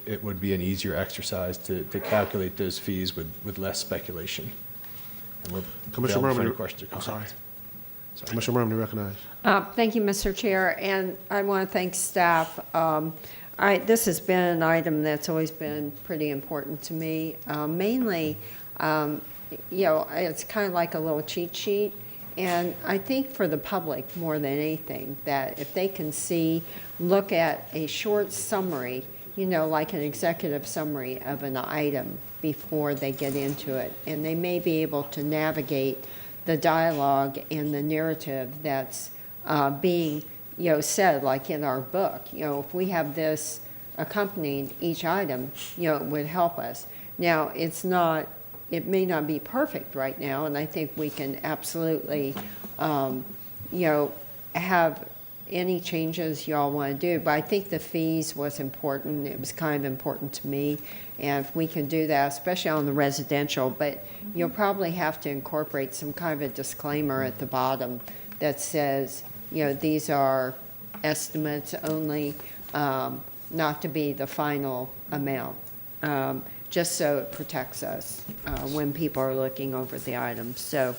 it would be an easier exercise to calculate those fees with less speculation. And we're Commissioner available for Merman, any questions or comments. Sorry. Commissioner Merman, you recognize. Thank you, Mr. Chair, and I want to thank staff. This has been an item that's always been pretty important to me. Mainly, it's kind of like a little cheat sheet, and I think for the public more than anything, that if they can look at a short summary, like an executive summary of an item before they get into it, and they may be able to navigate the dialogue and the narrative that's being said, like in our book. If we have this accompanying each item, it would help us. Now, it may not be perfect right now, and I think we can absolutely have any changes y'all want to do, but I think the fees was important. It was kind of important to me, and if we can do that, especially on the residential, but you'll probably have to incorporate some kind of a disclaimer at the bottom that says, these are estimates only, not to be the final amount, just so it protects us when people are looking over the items. So,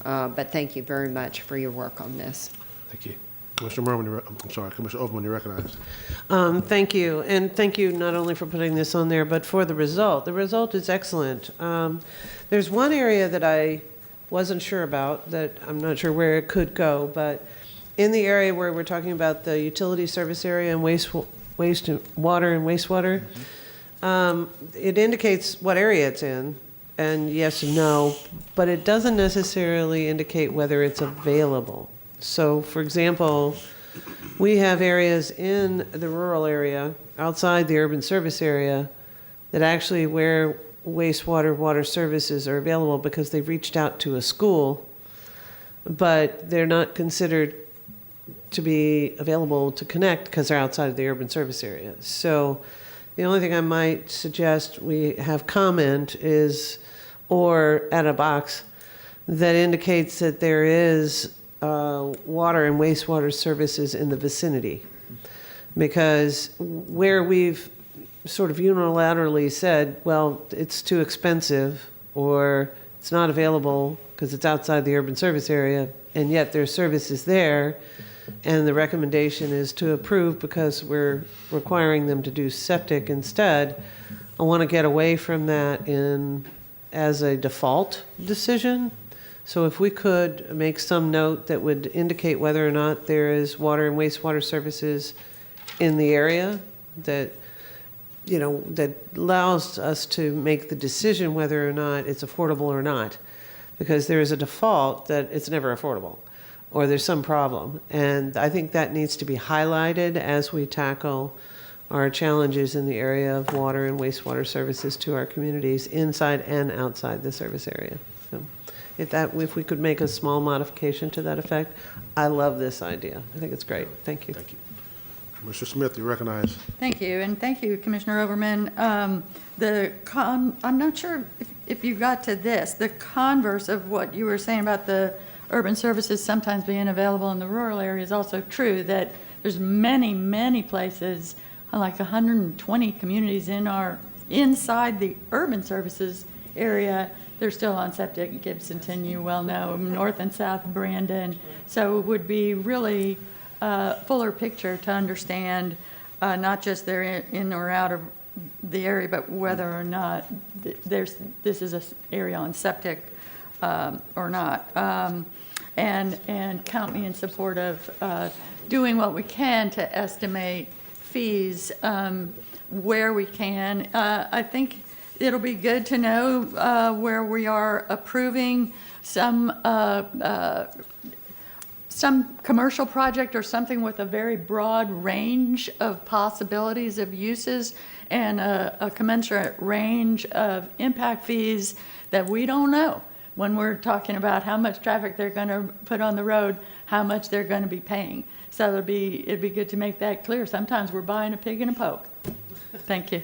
but thank you very much for your work on this. Thank you. Commissioner Merman, I'm sorry, Commissioner Overman, you recognize. Thank you, and thank you not only for putting this on there, but for the result. The result is excellent. There's one area that I wasn't sure about, that I'm not sure where it could go, but in the area where we're talking about the utility service area and water and wastewater, it indicates what area it's in, and yes and no, but it doesn't necessarily indicate whether it's available. So, for example, we have areas in the rural area, outside the urban service area, that actually where wastewater, water services are available because they've reached out to a school, but they're not considered to be available to connect because they're outside of the urban service area. So the only thing I might suggest we have comment is, or add a box that indicates that there is water and wastewater services in the vicinity. Because where we've sort of unilaterally said, well, it's too expensive or it's not available because it's outside the urban service area, and yet there's services there, and the recommendation is to approve because we're requiring them to do septic instead. I want to get away from that as a default decision. So if we could make some note that would indicate whether or not there is water and wastewater services in the area, that, you know, that allows us to make the decision whether or not it's affordable or not. Because there is a default that it's never affordable, or there's some problem. And I think that needs to be highlighted as we tackle our challenges in the area of water and wastewater services to our communities inside and outside the service area. So if we could make a small modification to that effect, I love this idea. I think it's great. Thank you. Thank you. Commissioner Smith, you recognize. Thank you, and thank you, Commissioner Overman. I'm not sure if you got to this, the converse of what you were saying about the urban services sometimes being available in the rural area is also true, that there's many, many places, like 120 communities inside the urban services area. They're still on septic. Gibsonton, you well know, North and South Brandon. So it would be really fuller picture to understand not just they're in or out of the area, but whether or not this is an area on septic or not. And count me in support of doing what we can to estimate fees where we can. I think it'll be good to know where we are approving some commercial project or something with a very broad range of possibilities of uses and a commensurate range of impact fees that we don't know when we're talking about how much traffic they're going to put on the road, how much they're going to be paying. So it'd be good to make that clear. Sometimes we're buying a pig in a poke. Thank you.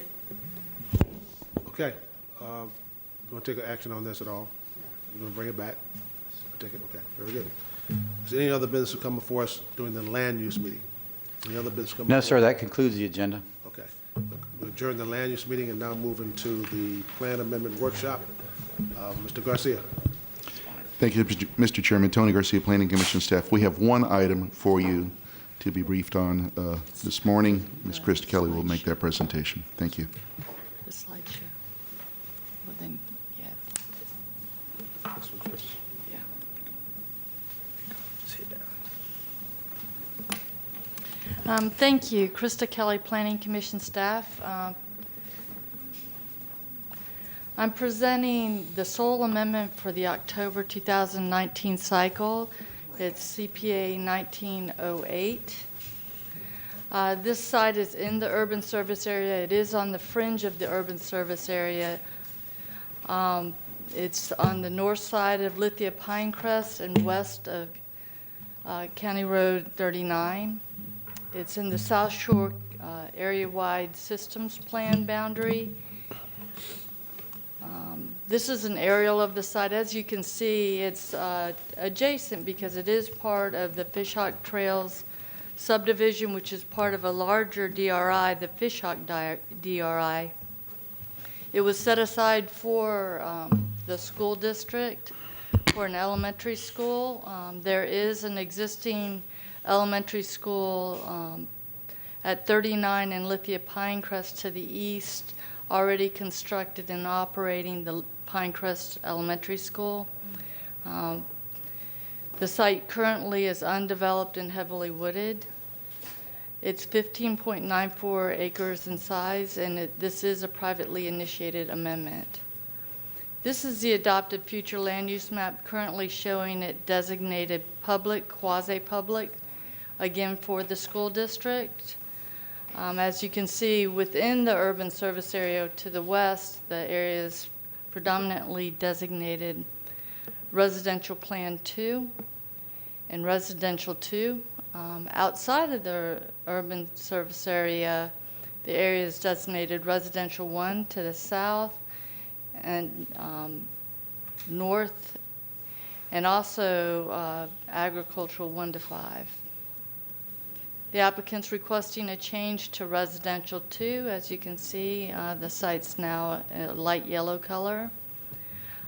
Okay. You want to take action on this at all? You want to bring it back? Take it? Okay, very good. Is there any other business to come before us during the land use meeting? Any other business come before? No, sir, that concludes the agenda. Okay. We adjourn the land use meeting and now move into the plan amendment workshop. Mr. Garcia. Thank you, Mr. Chairman. Tony Garcia, Planning Commission staff. We have one item for you to be briefed on this morning. Ms. Krista Kelly will make that presentation. Thank you. The slideshow. Well, then, yeah. This one first. Yeah. Just hit that. Thank you, Krista Kelly, Planning Commission staff. I'm presenting the sole amendment for the October 2019 cycle. It's CPA 1908. This site is in the urban service area. It is on the fringe of the urban service area. It's on the north side of Lithia Pinecrest and west of County Road 39. It's in the South Shore area-wide systems plan boundary. This is an aerial of the site. As you can see, it's adjacent because it is part of the Fishhawk Trails subdivision, which is part of a larger DRI, the Fishhawk DRI. It was set aside for the school district, for an elementary school. There is an existing elementary school at 39 and Lithia Pinecrest to the east, already constructed and operating the Pinecrest Elementary School. The site currently is undeveloped and heavily wooded. It's 15.94 acres in size, and this is a privately initiated amendment. This is the adopted future land use map currently showing it designated public, quasi-public, again for the school district. As you can see, within the urban service area to the west, the area is predominantly designated residential plan 2 and residential 2. Outside of the urban service area, the area is designated residential 1 to the south and north, and also agricultural 1 to 5. The applicant's requesting a change to residential 2. As you can see, the site's now a light yellow color.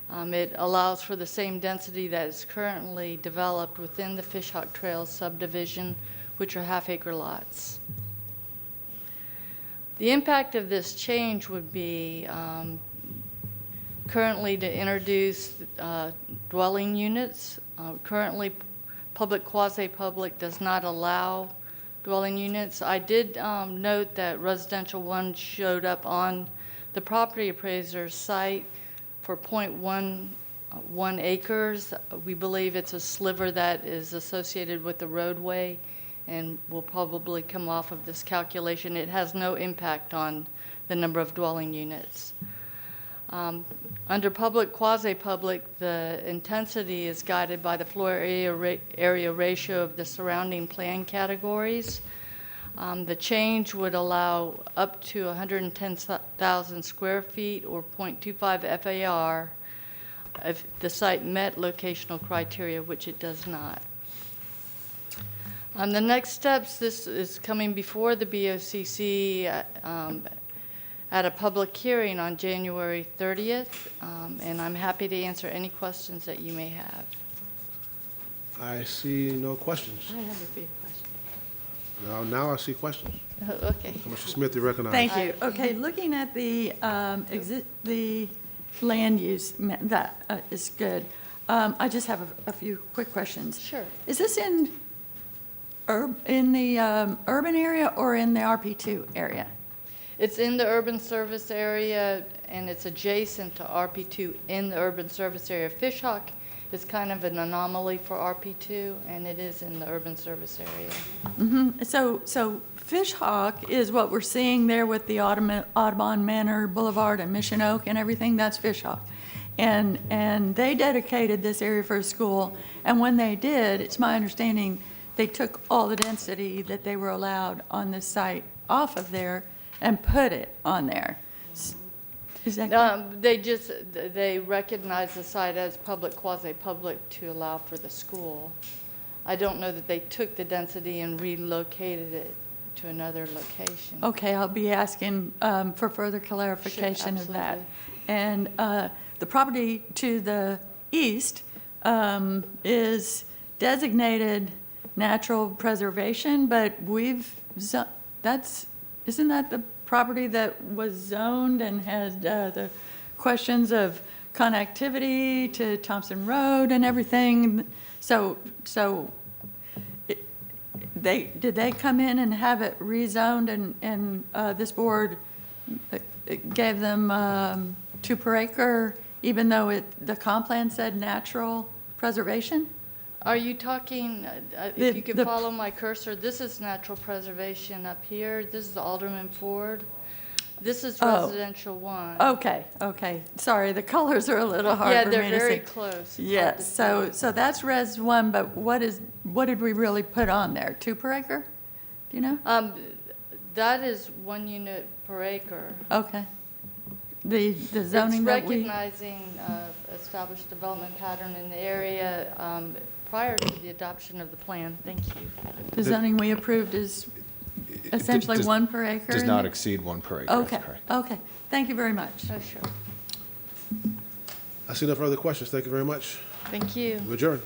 It allows for the same density that is currently developed within the Fishhawk Trails subdivision, which are half-acre lots. The impact of this change would be currently to introduce dwelling units. Currently, public, quasi-public does not allow dwelling units. I did note that residential 1 showed up on the property appraiser's site for 0.11 acres. We believe it's a sliver that is associated with the roadway and will probably come off of this calculation. It has no impact on the number of dwelling units. Under public, quasi-public, the intensity is guided by the floor area ratio of the surrounding plan categories. The change would allow up to 110,000 square feet or 0.25 FAR if the site met locational criteria, which it does not. The next steps, this is coming before the BOCC at a public hearing on January 30th, and I'm happy to answer any questions that you may have. I see no questions. I have a few questions. Now I see questions. Okay. Commissioner Smith, you recognize. Thank you. Okay, looking at the land use, that is good. I just have a few quick questions. Sure. Is this in the urban area or in the RP2 area? It's in the urban service area, and it's adjacent to RP2 in the urban service area. Fishhawk is kind of an anomaly for RP2, and it is in the urban service area. Mm-hmm. So Fishhawk is what we're seeing there with the Audubon Manor Boulevard and Mission Oak and everything. That's Fishhawk. And they dedicated this area for a school, and when they did, it's my understanding, they took all the density that they were allowed on this site off of there and put it on there. Is that correct? They recognize the site as public, quasi-public to allow for the school. I don't know that they took the density and relocated it to another location. Okay, I'll be asking for further clarification of that. And the property to the east is designated natural preservation, but isn't that the property that was zoned and had the questions of connectivity to Thompson Road and everything? So did they come in and have it rezoned, and this board gave them 2 per acre, even though the comp plan said natural preservation? Are you talking, if you could follow my cursor, this is natural preservation up here. This is Alderman Ford. This is residential 1. Okay. Sorry, the colors are a little hard for me to see. Yeah, they're very close. Yes, so that's Res 1, but what did we really put on there? 2 per acre? Do you know? That is 1 unit per acre. Okay. The zoning that we... It's recognizing established development pattern in the area prior to the adoption of the plan. Thank you. The zoning we approved is essentially 1 per acre? Does not exceed 1 per acre. Okay, okay. Thank you very much. Oh, sure. I see no further questions. Thank you very much. Thank you. We adjourn.